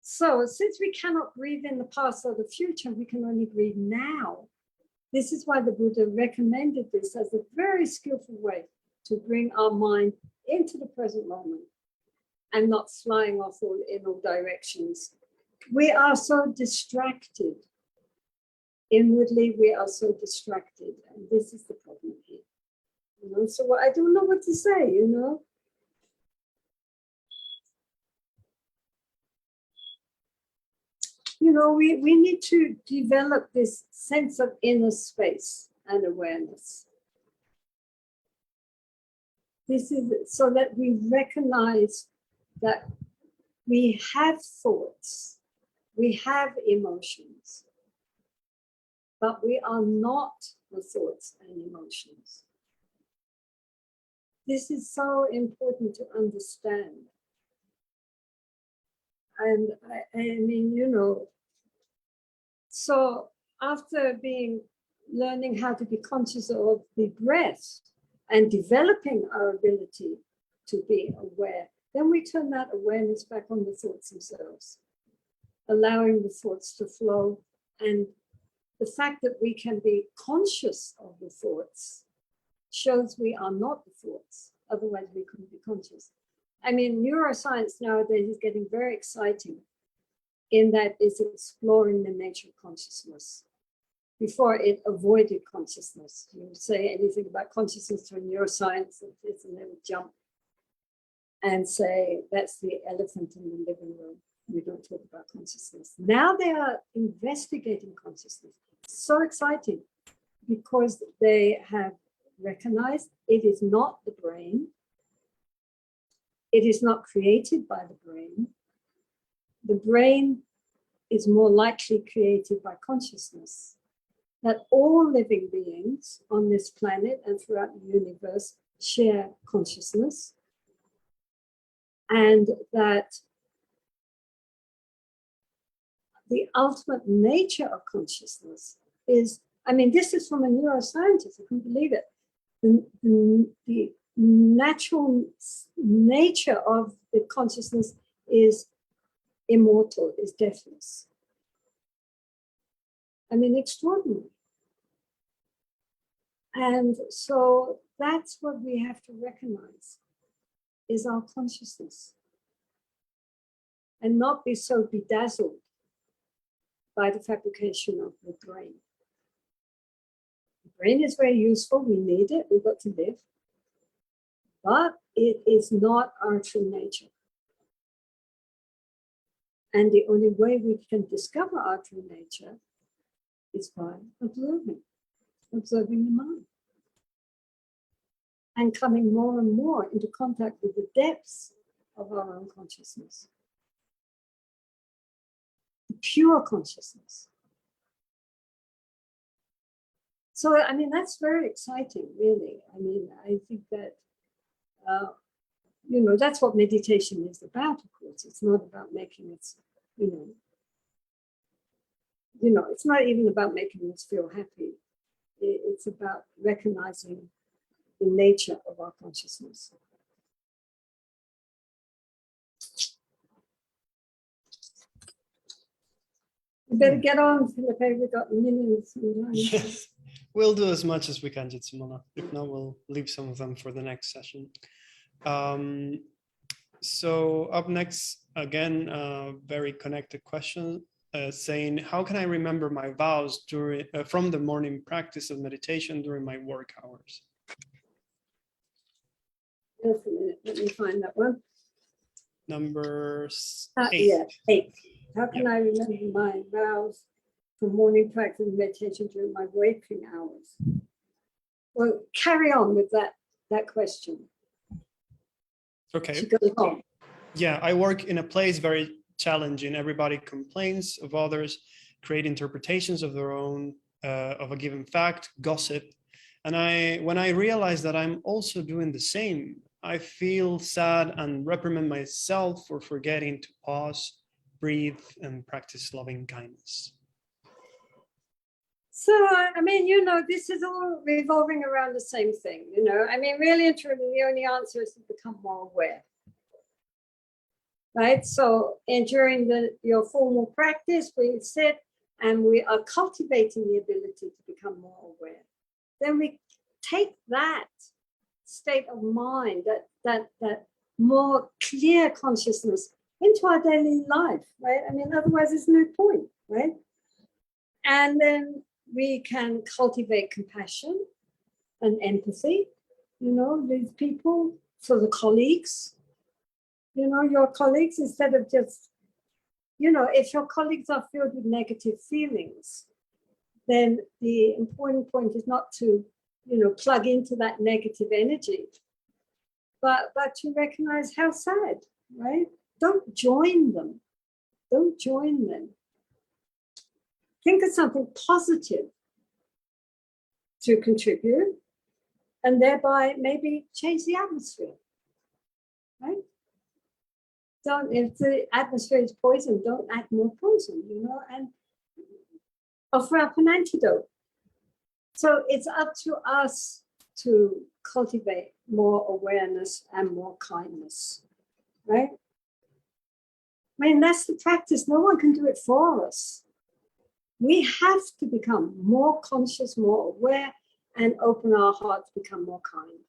So since we cannot breathe in the past or the future, we can only breathe now. This is why the Buddha recommended this as a very skillful way to bring our mind into the present moment and not flying off in all directions. We are so distracted. Inwardly, we are so distracted. And this is the problem here. You know, so I don't know what to say, you know. You know, we need to develop this sense of inner space and awareness. This is so that we recognize that we have thoughts, we have emotions, but we are not the thoughts and emotions. This is so important to understand. And I mean, you know, so after learning how to be conscious of the breath and developing our ability to be aware, then we turn that awareness back on the thoughts themselves, allowing the thoughts to flow. And the fact that we can be conscious of the thoughts shows we are not the thoughts. Otherwise, we couldn't be conscious. I mean, neuroscience nowadays is getting very exciting in that it's exploring the nature of consciousness. Before it avoided consciousness. You say anything about consciousness to a neuroscience, and they would jump and say, that's the elephant in the living room. We don't talk about consciousness. Now they are investigating consciousness. So exciting because they have recognized it is not the brain. It is not created by the brain. The brain is more likely created by consciousness. That all living beings on this planet and throughout the universe share consciousness. And that the ultimate nature of consciousness is, I mean, this is from a neuroscientist, I couldn't believe it. The natural nature of the consciousness is immortal, is deathless. I mean, extraordinary. And so that's what we have to recognize is our consciousness and not be so bedazzled by the fabrication of the brain. The brain is very useful, we need it, we've got to live, but it is not our true nature. And the only way we can discover our true nature is by observing the mind. And coming more and more into contact with the depths of our own consciousness. The pure consciousness. So, I mean, that's very exciting, really. I mean, I think that, you know, that's what meditation is about, of course. It's not about making it, you know, it's not even about making us feel happy. It's about recognizing the nature of our consciousness. We better get on, Philippe. We've got millions of lines. Yes, we'll do as much as we can, Jetsunma. If not, we'll leave some of them for the next session. So up next, again, a very connected question, saying, how can I remember my vows during from the morning practice of meditation during my work hours? Just a minute, let me find that one. Number 8. Yeah, 8. How can I remember my vows from morning practice and meditation during my waking hours? Well, carry on with that question. Okay. She goes home. Yeah, I work in a place very challenging. Everybody complains of others, create interpretations of their own, of a given fact, gossip. And when I realize that I'm also doing the same, I feel sad and reprimand myself for forgetting to pause, breathe, and practice loving kindness. So, I mean, you know, this is all revolving around the same thing, you know. I mean, really and truly, the only answer is to become more aware. Right? So, and during your formal practice, we sit and we are cultivating the ability to become more aware. Then we take that state of mind, that more clear consciousness into our daily life, right? I mean, otherwise there's no point, right? And then we can cultivate compassion and empathy, you know, these people, for the colleagues, you know, your colleagues, instead of just, you know, if your colleagues are filled with negative feelings, then the important point is not to, you know, plug into that negative energy, but to recognize how sad, right? Don't join them. Don't join them. Think of something positive to contribute and thereby maybe change the atmosphere, right? Don't, if the atmosphere is poison, don't add more poison, you know, and offer up an antidote. So it's up to us to cultivate more awareness and more kindness, right? I mean, that's the practice. No one can do it for us. We have to become more conscious, more aware, and open our heart to become more kind.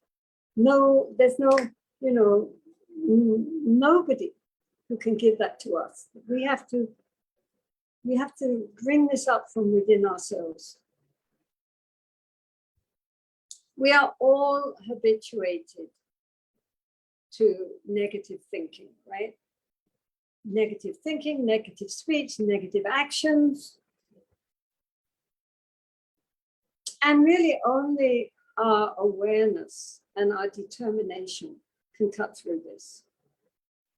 No, there's no, you know, nobody who can give that to us. We have to bring this up from within ourselves. We are all habituated to negative thinking, right? Negative thinking, negative speech, negative actions. And really only our awareness and our determination can cut through this.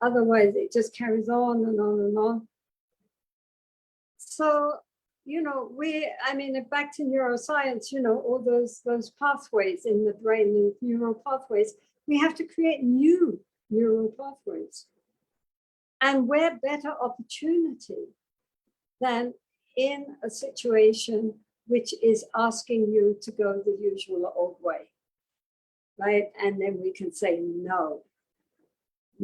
Otherwise, it just carries on and on and on. So, you know, I mean, back to neuroscience, you know, all those pathways in the brain, the neural pathways, we have to create new neural pathways. And where better opportunity than in a situation which is asking you to go the usual old way, right? And then we can say, no,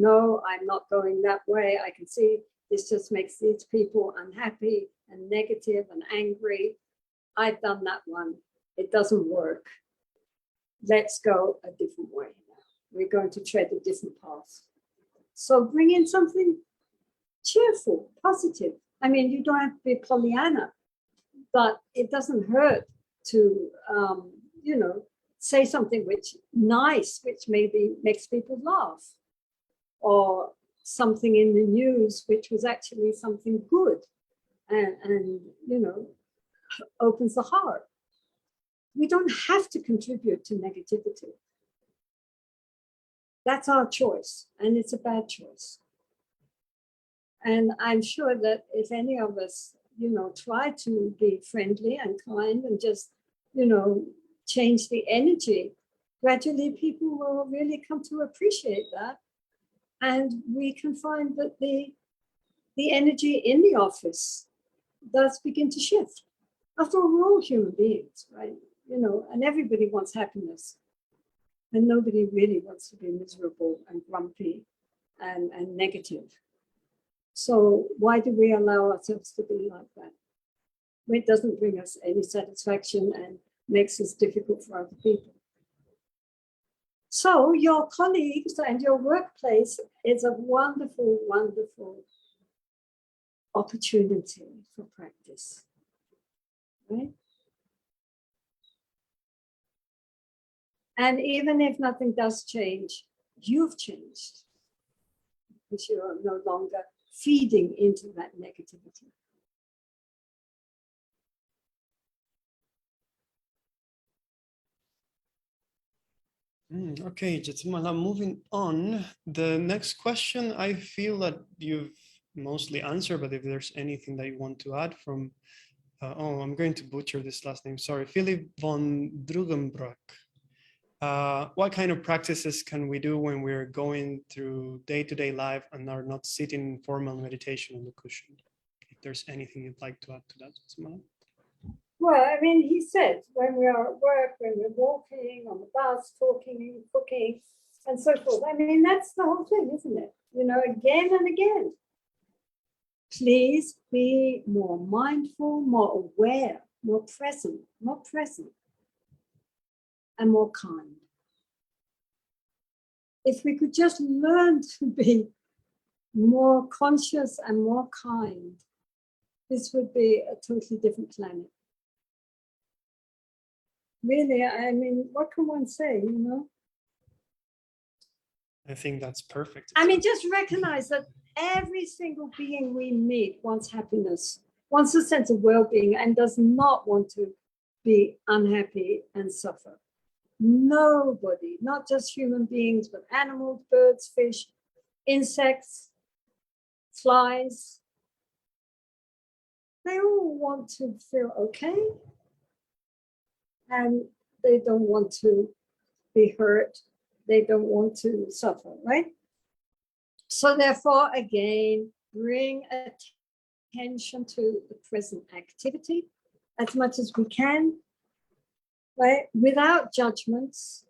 I'm not going that way. I can see this just makes these people unhappy and negative and angry. I've done that one. It doesn't work. Let's go a different way now. We're going to tread a different path. So bring in something cheerful, positive. I mean, you don't have to be Pollyanna, but it doesn't hurt to, you know, say something which maybe makes people laugh, or something in the news which was actually something good and you know, opens the heart. We don't have to contribute to negativity. That's our choice, and it's a bad choice. And I'm sure that if any of us, you know, try to be friendly and kind and just, you know, change the energy, gradually people will really come to appreciate that. And we can find that the energy in the office does begin to shift. After all, we're all human beings, right? You know, and everybody wants happiness. And nobody really wants to be miserable and grumpy and negative. So why do we allow ourselves to be like that? It doesn't bring us any satisfaction and makes us difficult for other people. So your colleagues and your workplace is a wonderful, wonderful opportunity for practice, right? And even if nothing does change, you've changed, because you're no longer feeding into that negativity. Okay, Jetsunma, moving on. The next question, I feel that you've mostly answered, but if there's anything that you want to add from, oh, I'm going to butcher this last name, sorry, Philip von Drugenbrock. What kind of practices can we do when we're going through day-to-day life and are not sitting in formal meditation on the cushion? If there's anything you'd like to add to that, Jetsunma. Well, I mean, he said when we are at work, when we're walking, on the bus, talking, cooking, and so forth. I mean, that's the whole thing, isn't it? You know, again and again. Please be more mindful, more aware, more present, and more kind. If we could just learn to be more conscious and more kind, this would be a totally different planet. Really, I mean, what can one say, you know? I think that's perfect. I mean, just recognize that every single being we meet wants happiness, wants a sense of well-being, and does not want to be unhappy and suffer. Nobody, not just human beings, but animals, birds, fish, insects, flies, they all want to feel okay. And they don't want to be hurt. They don't want to suffer, right? So therefore, again, bring attention to the present activity as much as we can, right? Without judgments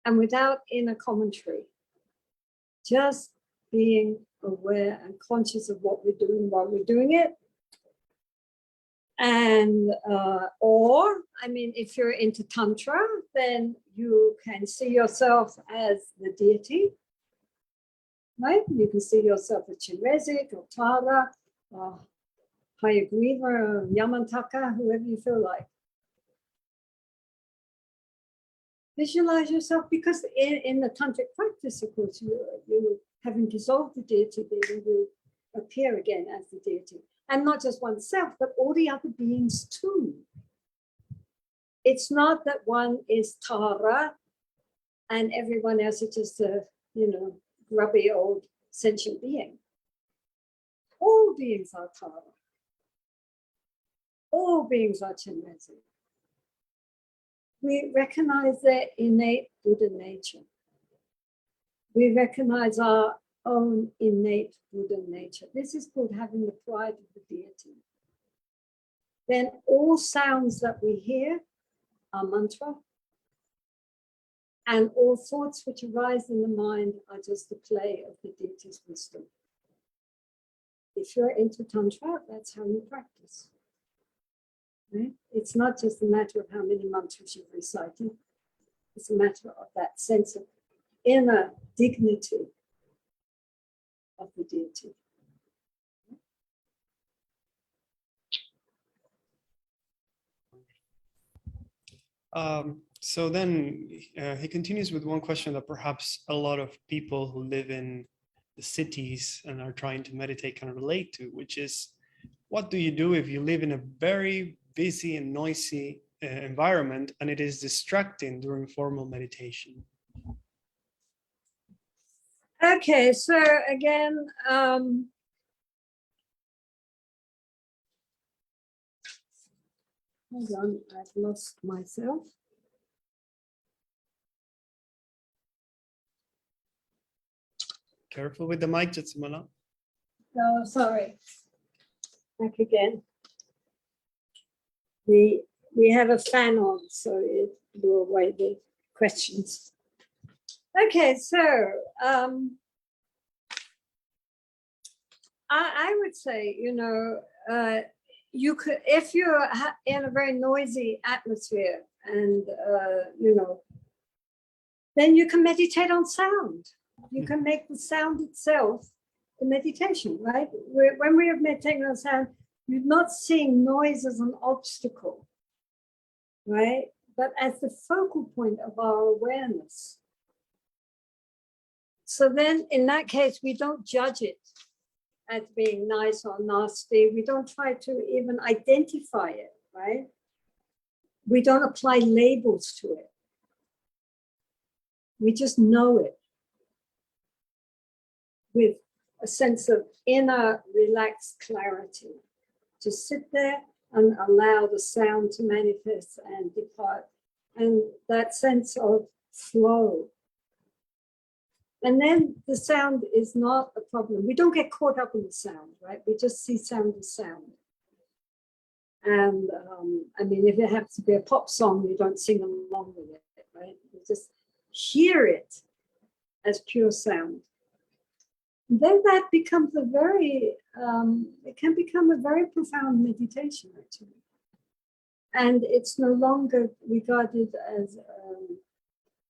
and without inner commentary. Just being aware and conscious of what we're doing while we're doing it. And or, I mean, if you're into Tantra, then you can see yourself as the deity, right? You can see yourself as Chinrezig or Tara or Hayagriva or Yamantaka, whoever you feel like. Visualize yourself, because in the tantric practice, of course, you having dissolved the deity, then you appear again as the deity. And not just oneself, but all the other beings too. It's not that one is Tara and everyone else is just a, you know, grubby old sentient being. All beings are Tara. All beings are Chinrezig. We recognize their innate Buddha nature. We recognize our own innate Buddha nature. This is called having the pride of the deity. Then all sounds that we hear are mantra, and all thoughts which arise in the mind are just the play of the deity's wisdom. If you're into Tantra, that's how you practice. Right? It's not just a matter of how many mantras you're reciting. It's a matter of that sense of inner dignity of the deity. So then he continues with one question that perhaps a lot of people who live in the cities and are trying to meditate can relate to, which is, what do you do if you live in a very busy and noisy environment and it is distracting during formal meditation? Okay, so again, hold on, I've lost myself. Careful with the mic, Jetsunma. No, sorry. Back again. We have a fan on, so it blew away the questions. Okay, so I would say, you know, you could, if you're in a very noisy atmosphere and, you know, then you can meditate on sound. You can make the sound itself the meditation, right? When we are meditating on sound, you're not seeing noise as an obstacle, right? But as the focal point of our awareness. So then in that case, we don't judge it as being nice or nasty. We don't try to even identify it, right? We don't apply labels to it. We just know it with a sense of inner relaxed clarity. Just sit there and allow the sound to manifest and depart. And that sense of flow. And then the sound is not a problem. We don't get caught up in the sound, right? We just see sound as sound. And I mean, if it happens to be a pop song, you don't sing along with it, right? You just hear it as pure sound. And then that becomes it can become a very profound meditation, actually. And it's no longer regarded as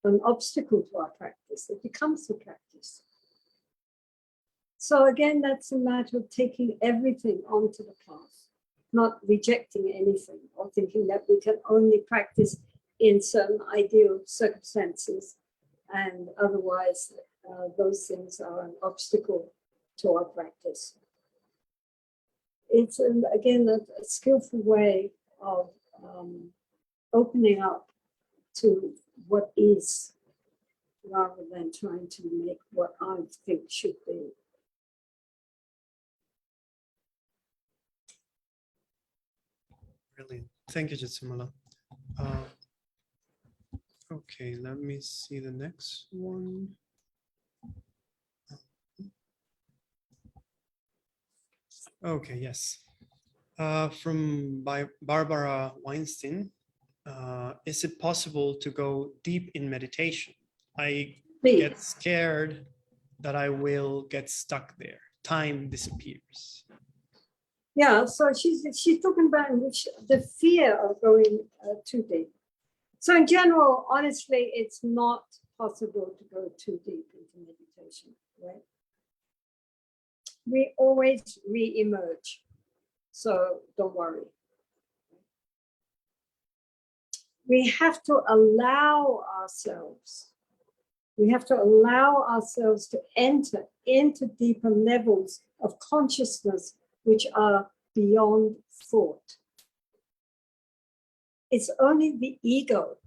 an obstacle to our practice. It becomes a practice. So again, that's a matter of taking everything onto the path, not rejecting anything or thinking that we can only practice in certain ideal circumstances and otherwise those things are an obstacle to our practice. It's, again, a skillful way of opening up to what is, rather than trying to make what I think should be. Brilliant. Thank you, Jetsunma. Okay, let me see the next one. Okay, yes. From Barbara Weinstein. Is it possible to go deep in meditation? I get scared that I will get stuck there. Time disappears. Yeah, so she's talking about the fear of going too deep. So in general, honestly, it's not possible to go too deep into meditation, right? We always re-emerge, so don't worry. We have to allow ourselves to enter into deeper levels of consciousness which are beyond thought. It's only the ego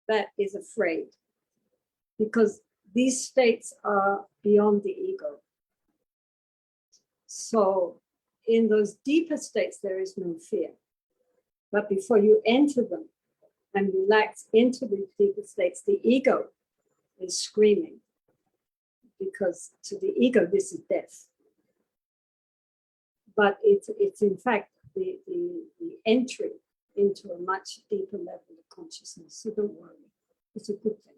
that is afraid, because these states are beyond the ego. So in those deeper states, there is no fear. But before you enter them and relax into the deeper states, the ego is screaming, because to the ego, this is death. But it's in fact the entry into a much deeper level of consciousness. So don't worry, it's a good thing.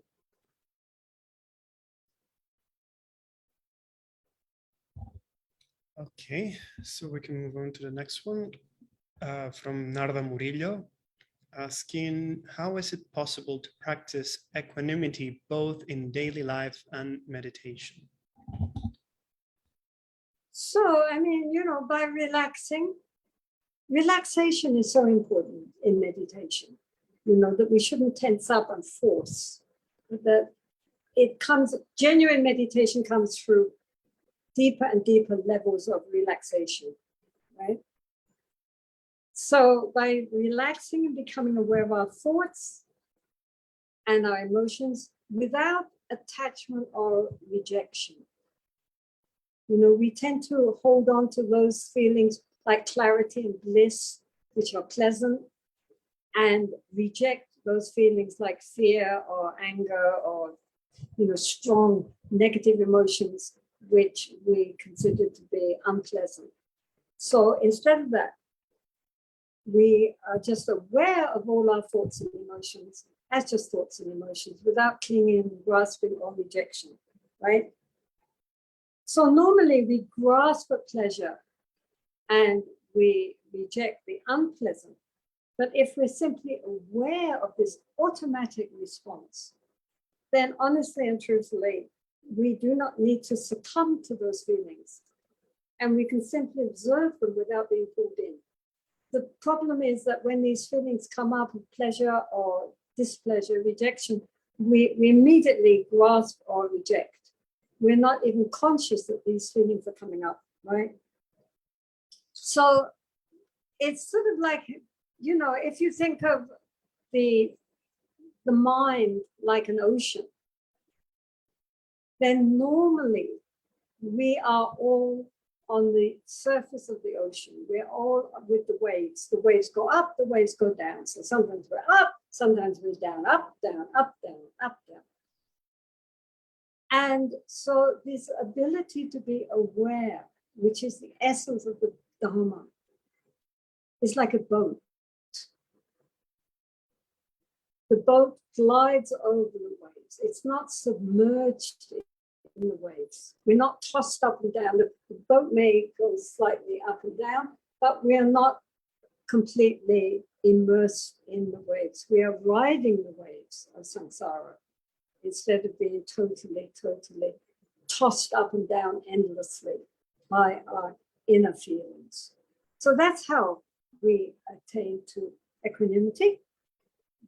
Okay, so we can move on to the next one. From Narda Murillo, asking, how is it possible to practice equanimity both in daily life and meditation? So, I mean, by relaxing, relaxation is so important in meditation, that we shouldn't tense up and force, that genuine meditation comes through deeper and deeper levels of relaxation, right? So by relaxing and becoming aware of our thoughts and our emotions without attachment or rejection. We tend to hold on to those feelings like clarity and bliss, which are pleasant, and reject those feelings like fear or anger or, strong negative emotions, which we consider to be unpleasant. So instead of that, we are just aware of all our thoughts and emotions as just thoughts and emotions without clinging, grasping, or rejection, right? So normally we grasp at pleasure and we reject the unpleasant. But if we're simply aware of this automatic response, then honestly and truthfully, we do not need to succumb to those feelings. And we can simply observe them without being pulled in. The problem is that when these feelings come up of pleasure or displeasure, rejection, we immediately grasp or reject. We're not even conscious that these feelings are coming up, right? So it's sort of like, if you think of the the mind like an ocean, then normally we are all on the surface of the ocean. We're all with the waves. The waves go up, the waves go down. So sometimes we're up, sometimes we're down, up, down, up, down, up, down. And so this ability to be aware, which is the essence of the Dharma, is like a boat. The boat glides over the waves. It's not submerged in the waves. We're not tossed up and down. The boat may go slightly up and down, but we are not completely immersed in the waves. We are riding the waves of samsara instead of being totally tossed up and down endlessly by our inner feelings. So that's how we attain to equanimity,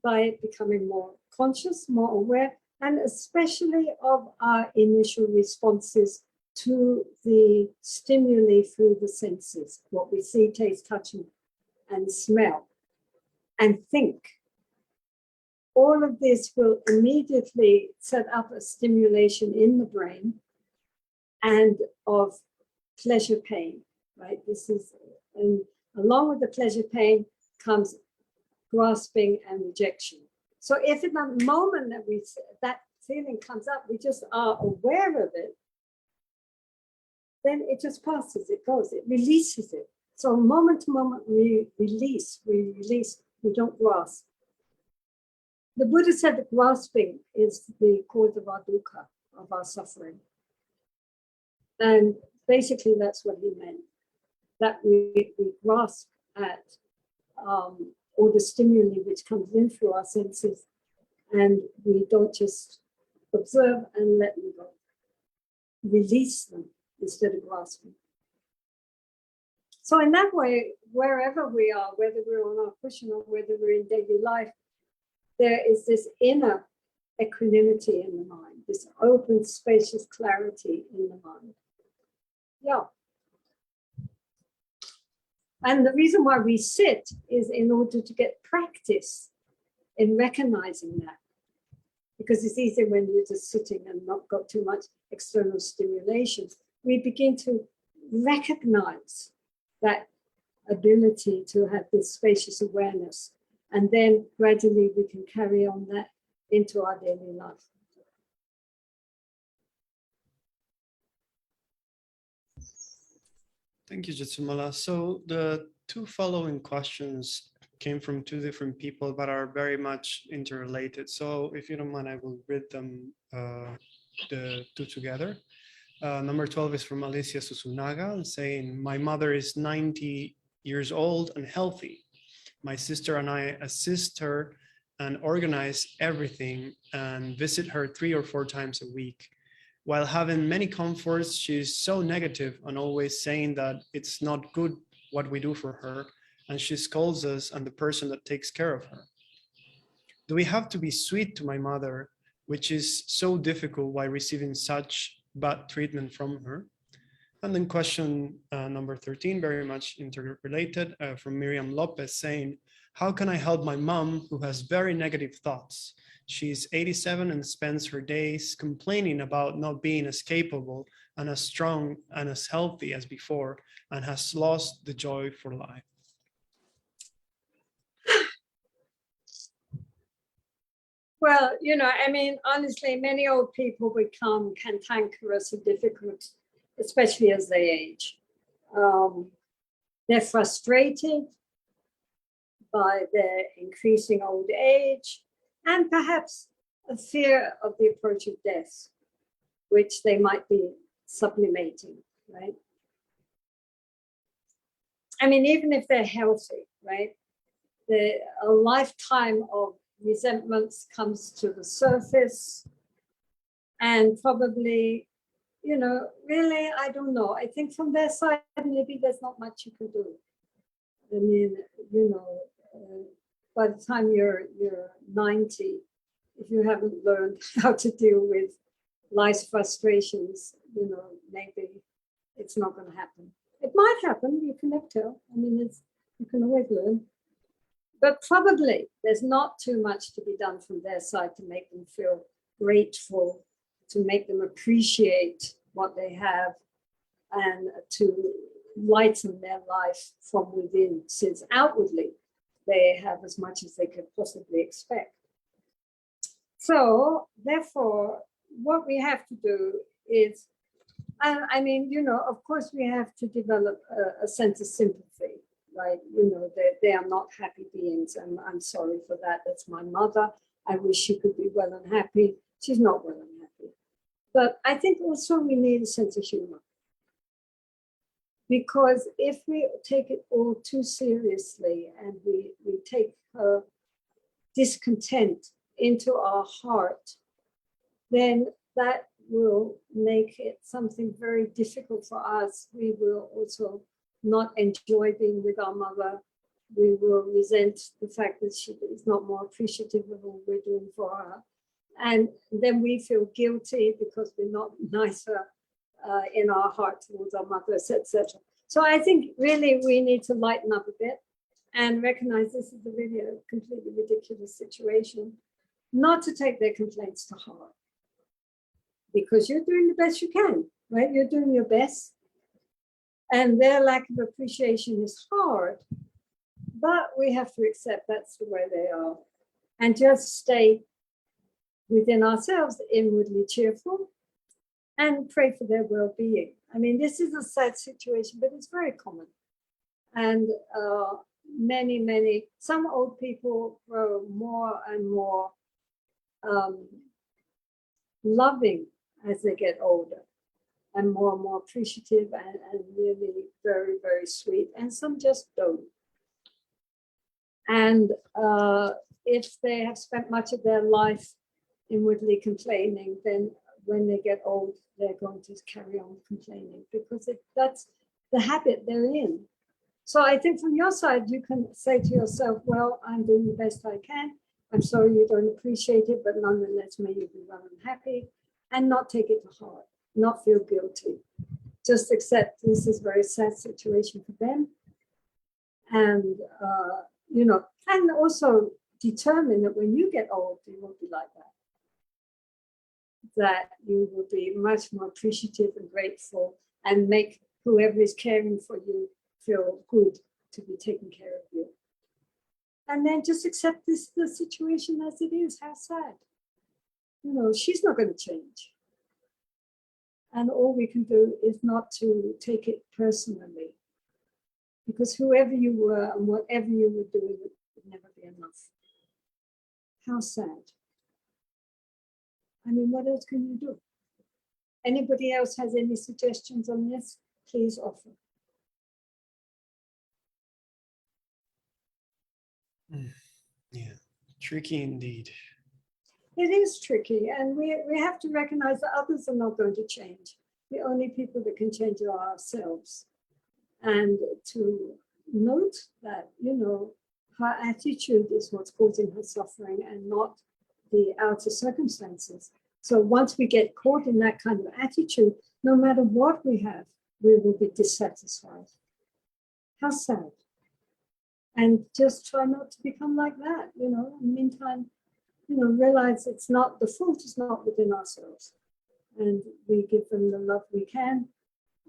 by becoming more conscious, more aware, and especially of our initial responses to the stimuli through the senses, what we see, taste, touch, and smell, and think. All of this will immediately set up a stimulation in the brain and of pleasure pain, right? This is, and along with the pleasure pain comes grasping and rejection. So if in that moment that that feeling comes up, we just are aware of it, then it just passes, it goes, it releases it. So moment to moment, we release, we don't grasp. The Buddha said that grasping is the cause of our dukkha, of our suffering. And basically that's what he meant, that we grasp at all the stimuli which comes in through our senses, and we don't just observe and let them go. Release them instead of grasping. So in that way, wherever we are, whether we're on our cushion or whether we're in daily life, there is this inner equanimity in the mind, this open, spacious clarity in the mind. Yeah. And the reason why we sit is in order to get practice in recognizing that. Because it's easier when you're just sitting and not got too much external stimulation. We begin to recognize that ability to have this spacious awareness. And then gradually we can carry on that into our daily life. Thank you, Jetsunma. So the two following questions came from two different people, but are very much interrelated. So if you don't mind, I will read them, the two together. Number 12 is from Alicia Susunaga, saying, my mother is 90 years old and healthy. My sister and I assist her and organize everything and visit her 3 or 4 times a week. While having many comforts, she's so negative and always saying that it's not good what we do for her, and she scolds us and the person that takes care of her. Do we have to be sweet to my mother, which is so difficult while receiving such bad treatment from her? And then question number 13, very much interrelated, from Miriam Lopez, saying, how can I help my mom who has very negative thoughts? She's 87 and spends her days complaining about not being as capable and as strong and as healthy as before, and has lost the joy for life. Well, you know, I mean, honestly, many old people become cantankerous and difficult, especially as they age. They're frustrated by their increasing old age, and perhaps a fear of the approach of death, which they might be sublimating, right? I mean, even if they're healthy, right? A lifetime of resentments comes to the surface, and probably, you know, really, I don't know. I think from their side, maybe there's not much you can do. I mean, you know, by the time you're 90, if you haven't learned how to deal with life's frustrations, you know, maybe it's not going to happen. It might happen, you can never tell. I mean, you can always learn. But probably there's not too much to be done from their side to make them feel grateful, to make them appreciate what they have, and to lighten their life from within, since outwardly they have as much as they could possibly expect. So therefore, what we have to do is, I mean, you know, of course we have to develop a sense of sympathy. Like, you know, they are not happy beings, and I'm sorry for that. That's my mother. I wish she could be well and happy. She's not well and happy. But I think also we need a sense of humor. Because if we take it all too seriously and we take her discontent into our heart, then that will make it something very difficult for us. We will also not enjoy being with our mother. We will resent the fact that she is not more appreciative of what we're doing for her. And then we feel guilty because we're not nicer in our heart towards our mothers, etc. So I think really we need to lighten up a bit and recognize this is really a completely ridiculous situation, not to take their complaints to heart, because you're doing the best you can, right? You're doing your best, and their lack of appreciation is hard, but we have to accept that's the way they are, and just stay within ourselves, inwardly cheerful, and pray for their well-being. I mean, this is a sad situation, but it's very common. And some old people grow more and more loving as they get older, and more appreciative, and really very, very sweet. And some just don't. And if they have spent much of their life inwardly complaining, then when they get old, they're going to carry on complaining, because that's the habit they're in. So I think from your side, you can say to yourself, well, I'm doing the best I can. I'm sorry you don't appreciate it, but nonetheless, may you be well and happy, and not take it to heart, not feel guilty. Just accept this is a very sad situation for them. And, you know, and also determine that when you get old, you won't be like that you will be much more appreciative and grateful, and make whoever is caring for you feel good to be taking care of you. And then just accept the situation as it is. How sad. You know, she's not going to change. And all we can do is not to take it personally, because whoever you were and whatever you were doing would never be enough. How sad. I mean, what else can you do? Anybody else has any suggestions on this? Please offer. Yeah, tricky indeed. It is tricky, and we have to recognize that others are not going to change. The only people that can change are ourselves. And to note that, you know, her attitude is what's causing her suffering, and not the outer circumstances. So once we get caught in that kind of attitude, no matter what we have, we will be dissatisfied. How sad. And just try not to become like that, you know. In the meantime, you know, realize it's not, the fault is not within ourselves. And we give them the love we can,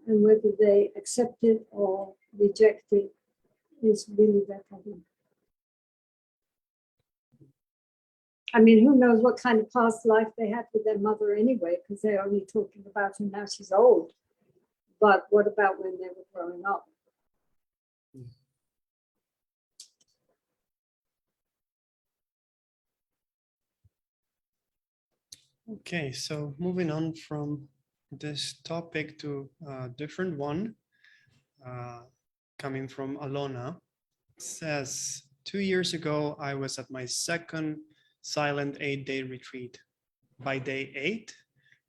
and whether they accept it or reject it is really their problem. I mean, who knows what kind of past life they had with their mother anyway, because they're only talking about her now she's old. But what about when they were growing up? Okay, so moving on from this topic to a different one, coming from Alona, it says, 2 years ago, I was at my second silent 8-day retreat. By day 8,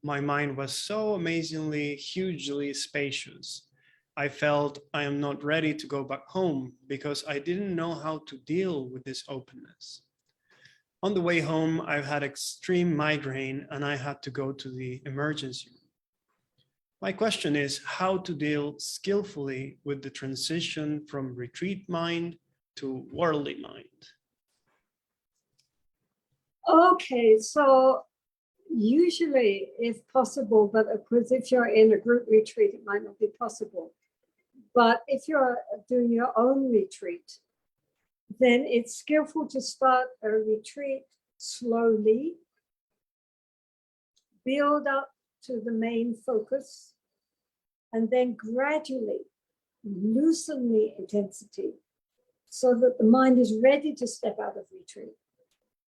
my mind was so amazingly, hugely spacious. I felt I am not ready to go back home because I didn't know how to deal with this openness. On the way home, I've had extreme migraine and I had to go to the emergency room. My question is how to deal skillfully with the transition from retreat mind to worldly mind? Okay, so usually if possible, but of course if you're in a group retreat, it might not be possible. But if you're doing your own retreat, then it's skillful to start a retreat slowly, build up to the main focus, and then gradually loosen the intensity so that the mind is ready to step out of retreat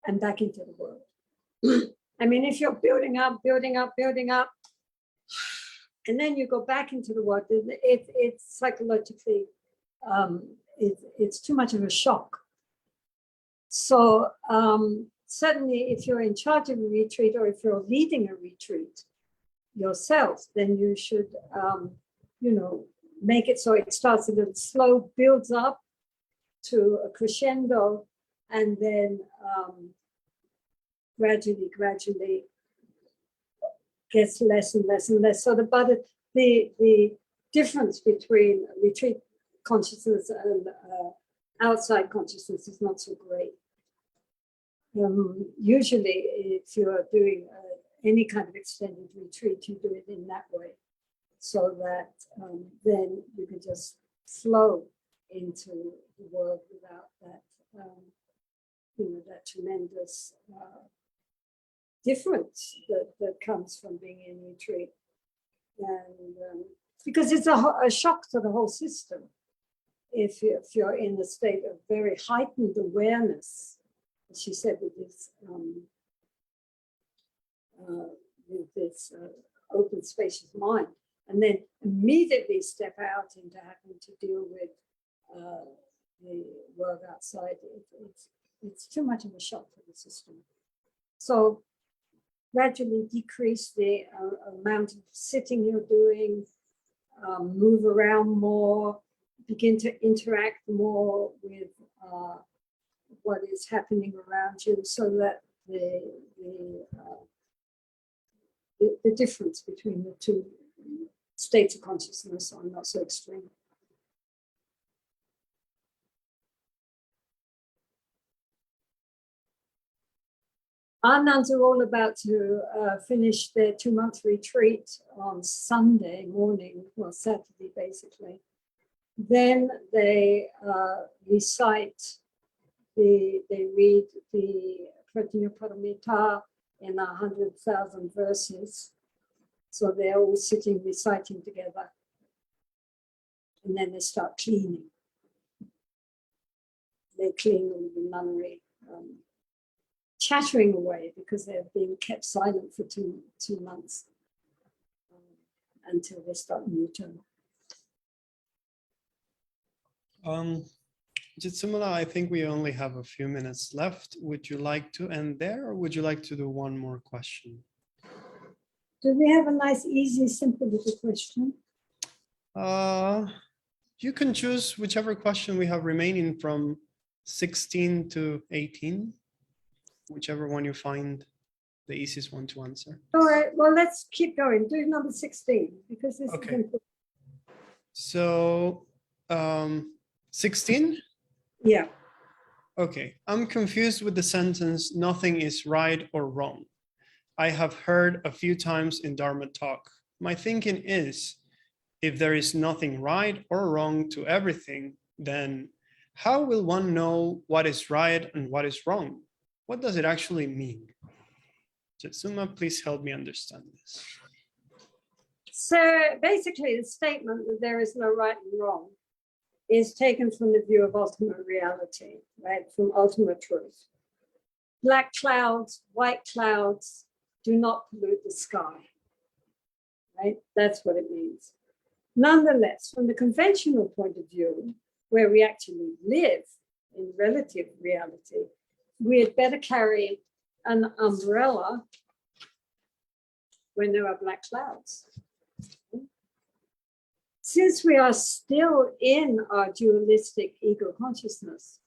and back into the world. I mean, if you're building up, and then you go back into the world, it's psychologically, it's too much of a shock. So certainly if you're in charge of a retreat or if you're leading a retreat yourself, then you should, make it so it starts a little slow, builds up to a crescendo, and then gradually gets less and less and less. So the difference between retreat consciousness and outside consciousness is not so great. Usually, if you are doing any kind of extended retreat, you do it in that way, so that then you can just flow into the world without that, that tremendous difference that comes from being in retreat. And because it's a shock to the whole system. If you're in a state of very heightened awareness, as she said, with this open, spacious mind, and then immediately step out into having to deal with the world outside, it's too much of a shock for the system. So gradually decrease the amount of sitting you're doing, move around more, begin to interact more with what is happening around you, so that the difference between the two states of consciousness are not so extreme. Our nuns are all about to finish their 2-month retreat on Sunday morning, well, Saturday basically. Then they recite, they read the Pratyaparamita in 100,000 verses. So they're all sitting reciting together. And then they start cleaning. They clean all the nunnery, chattering away because they're being kept silent for two months until they start new term. Jetsunma, I think we only have a few minutes left. Would you like to end there, or would you like to do one more question? Do we have a nice, easy, simple little question? You can choose whichever question we have remaining from 16 to 18, whichever one you find the easiest one to answer. All right, well, let's keep going. Do number 16, because this is important. So, 16? Yeah. Okay, I'm confused with the sentence, nothing is right or wrong. I have heard a few times in Dharma talk. My thinking is, if there is nothing right or wrong to everything, then how will one know what is right and what is wrong? What does it actually mean? Jetsunma, please help me understand this. So basically, the statement that there is no right and wrong is taken from the view of ultimate reality, right? From ultimate truth. Black clouds, white clouds do not pollute the sky, right? That's what it means. Nonetheless, from the conventional point of view, where we actually live in relative reality, we had better carry an umbrella when there are black clouds. Since we are still in our dualistic ego consciousness,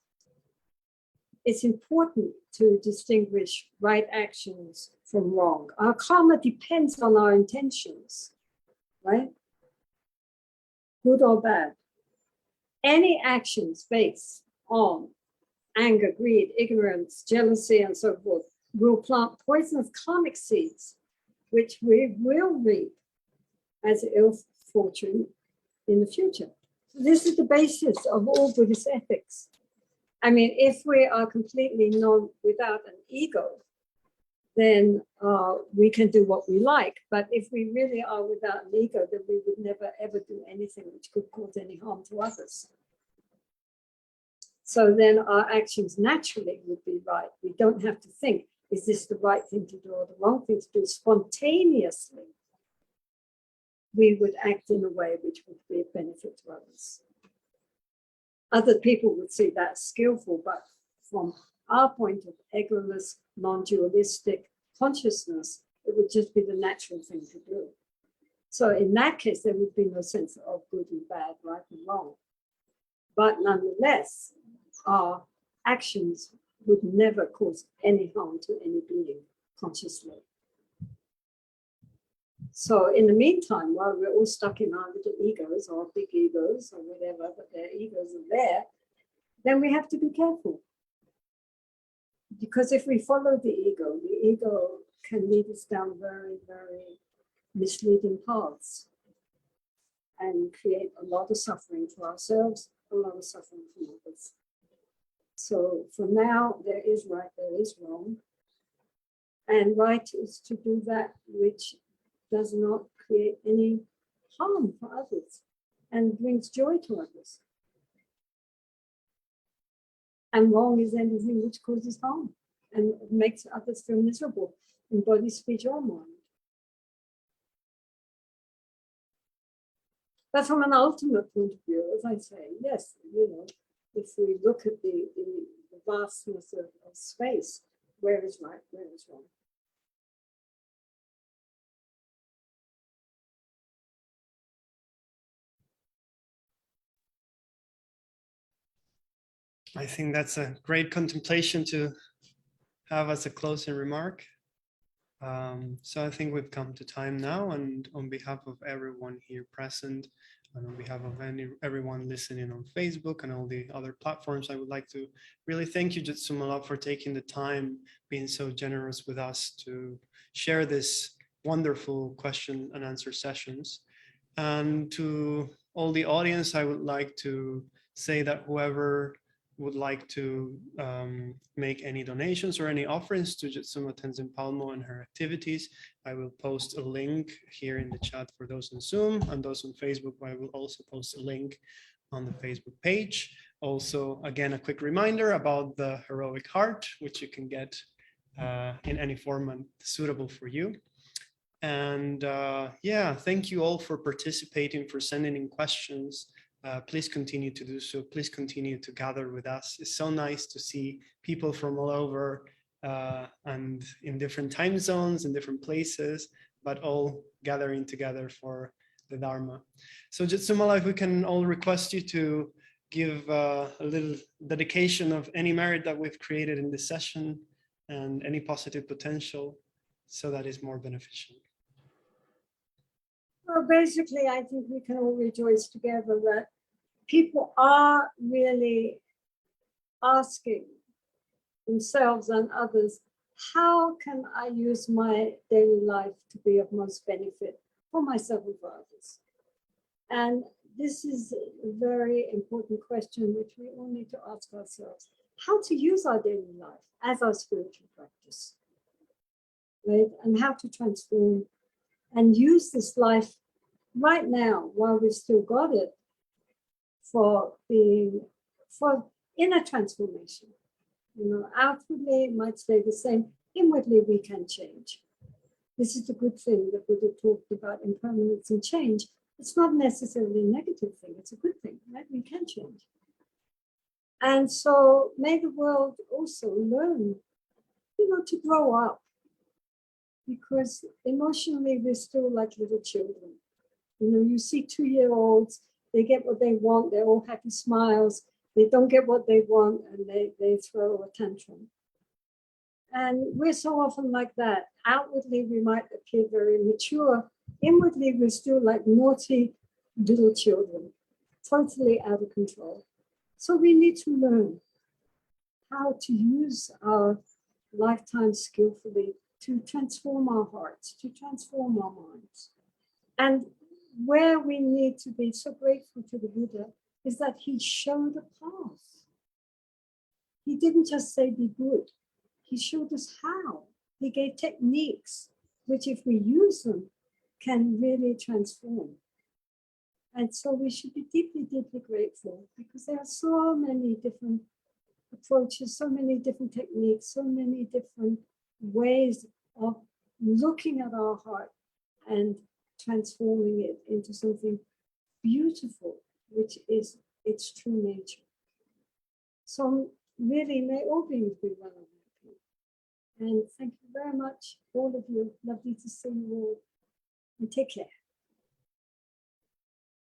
it's important to distinguish right actions from wrong. Our karma depends on our intentions, right? Good or bad. Any actions based on anger, greed, ignorance, jealousy, and so forth, will plant poisonous karmic seeds, which we will reap as ill fortune in the future. So this is the basis of all Buddhist ethics. I mean, if we are completely without an ego, then we can do what we like. But if we really are without an ego, then we would never ever do anything which could cause any harm to others. So then our actions naturally would be right. We don't have to think, is this the right thing to do or the wrong thing to do? Spontaneously, we would act in a way which would be a benefit to others. Other people would see that skillful, but from our point of egoless, non-dualistic consciousness, it would just be the natural thing to do. So in that case, there would be no sense of good and bad, right and wrong. But nonetheless, our actions would never cause any harm to any being consciously. So in the meantime, while we're all stuck in our little egos or big egos or whatever, but their egos are there, then we have to be careful. Because if we follow the ego can lead us down very, very misleading paths and create a lot of suffering for ourselves, a lot of suffering for others. So for now, there is right, there is wrong. And right is to do that which does not create any harm for others and brings joy to others. And wrong is anything which causes harm and makes others feel miserable in body, speech, or mind. But from an ultimate point of view, as I say, yes, if we look at the vastness of space, where is right, where is wrong? I think that's a great contemplation to have as a closing remark. So I think we've come to time now, and on behalf of everyone here present, and on behalf of everyone listening on Facebook and all the other platforms, I would like to really thank you, Jetsunma, for taking the time, being so generous with us to share this wonderful question and answer sessions. And to all the audience, I would like to say that whoever would like to make any donations or any offerings to Jetsunma Tenzin Palmo and her activities, I will post a link here in the chat for those on Zoom, and those on Facebook, I will also post a link on the Facebook page. Also, again, a quick reminder about the Heroic Heart, which you can get in any format suitable for you. And yeah, thank you all for participating, for sending in questions. Please continue to do so. Please continue to gather with us. It's so nice to see people from all over and in different time zones, in different places, but all gathering together for the Dharma. So Jetsunma, if we can all request you to give a little dedication of any merit that we've created in this session and any positive potential, so that is more beneficial. Well, basically, I think we can all rejoice together that people are really asking themselves and others, how can I use my daily life to be of most benefit for myself and for others? And this is a very important question which we all need to ask ourselves. How to use our daily life as our spiritual practice, right? And how to transform and use this life right now while we've still got it for inner transformation. Outwardly it might stay the same. Inwardly we can change. This is the good thing that Buddha talked about, impermanence and change. It's not necessarily a negative thing, it's a good thing, right? We can change. And so may the world also learn, to grow up, because emotionally we're still like little children. You see 2-year-olds, they get what they want, they're all happy smiles. They don't get what they want and they throw a tantrum. And we're so often like that. Outwardly, we might appear very mature. Inwardly, we're still like naughty little children, totally out of control. So we need to learn how to use our lifetime skillfully to transform our hearts, to transform our minds. And where we need to be so grateful to the Buddha is that he showed a path. He didn't just say be good. He showed us how. He gave techniques, which if we use them, can really transform. And so we should be deeply, deeply grateful because there are so many different approaches, so many different techniques, so many different ways of looking at our heart and transforming it into something beautiful, which is its true nature. So really, may all beings be well and happy. And thank you very much, all of you. Lovely to see you all. And take care.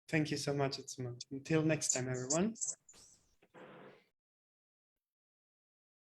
Thank you so much, Jetsunma. Until next time, everyone.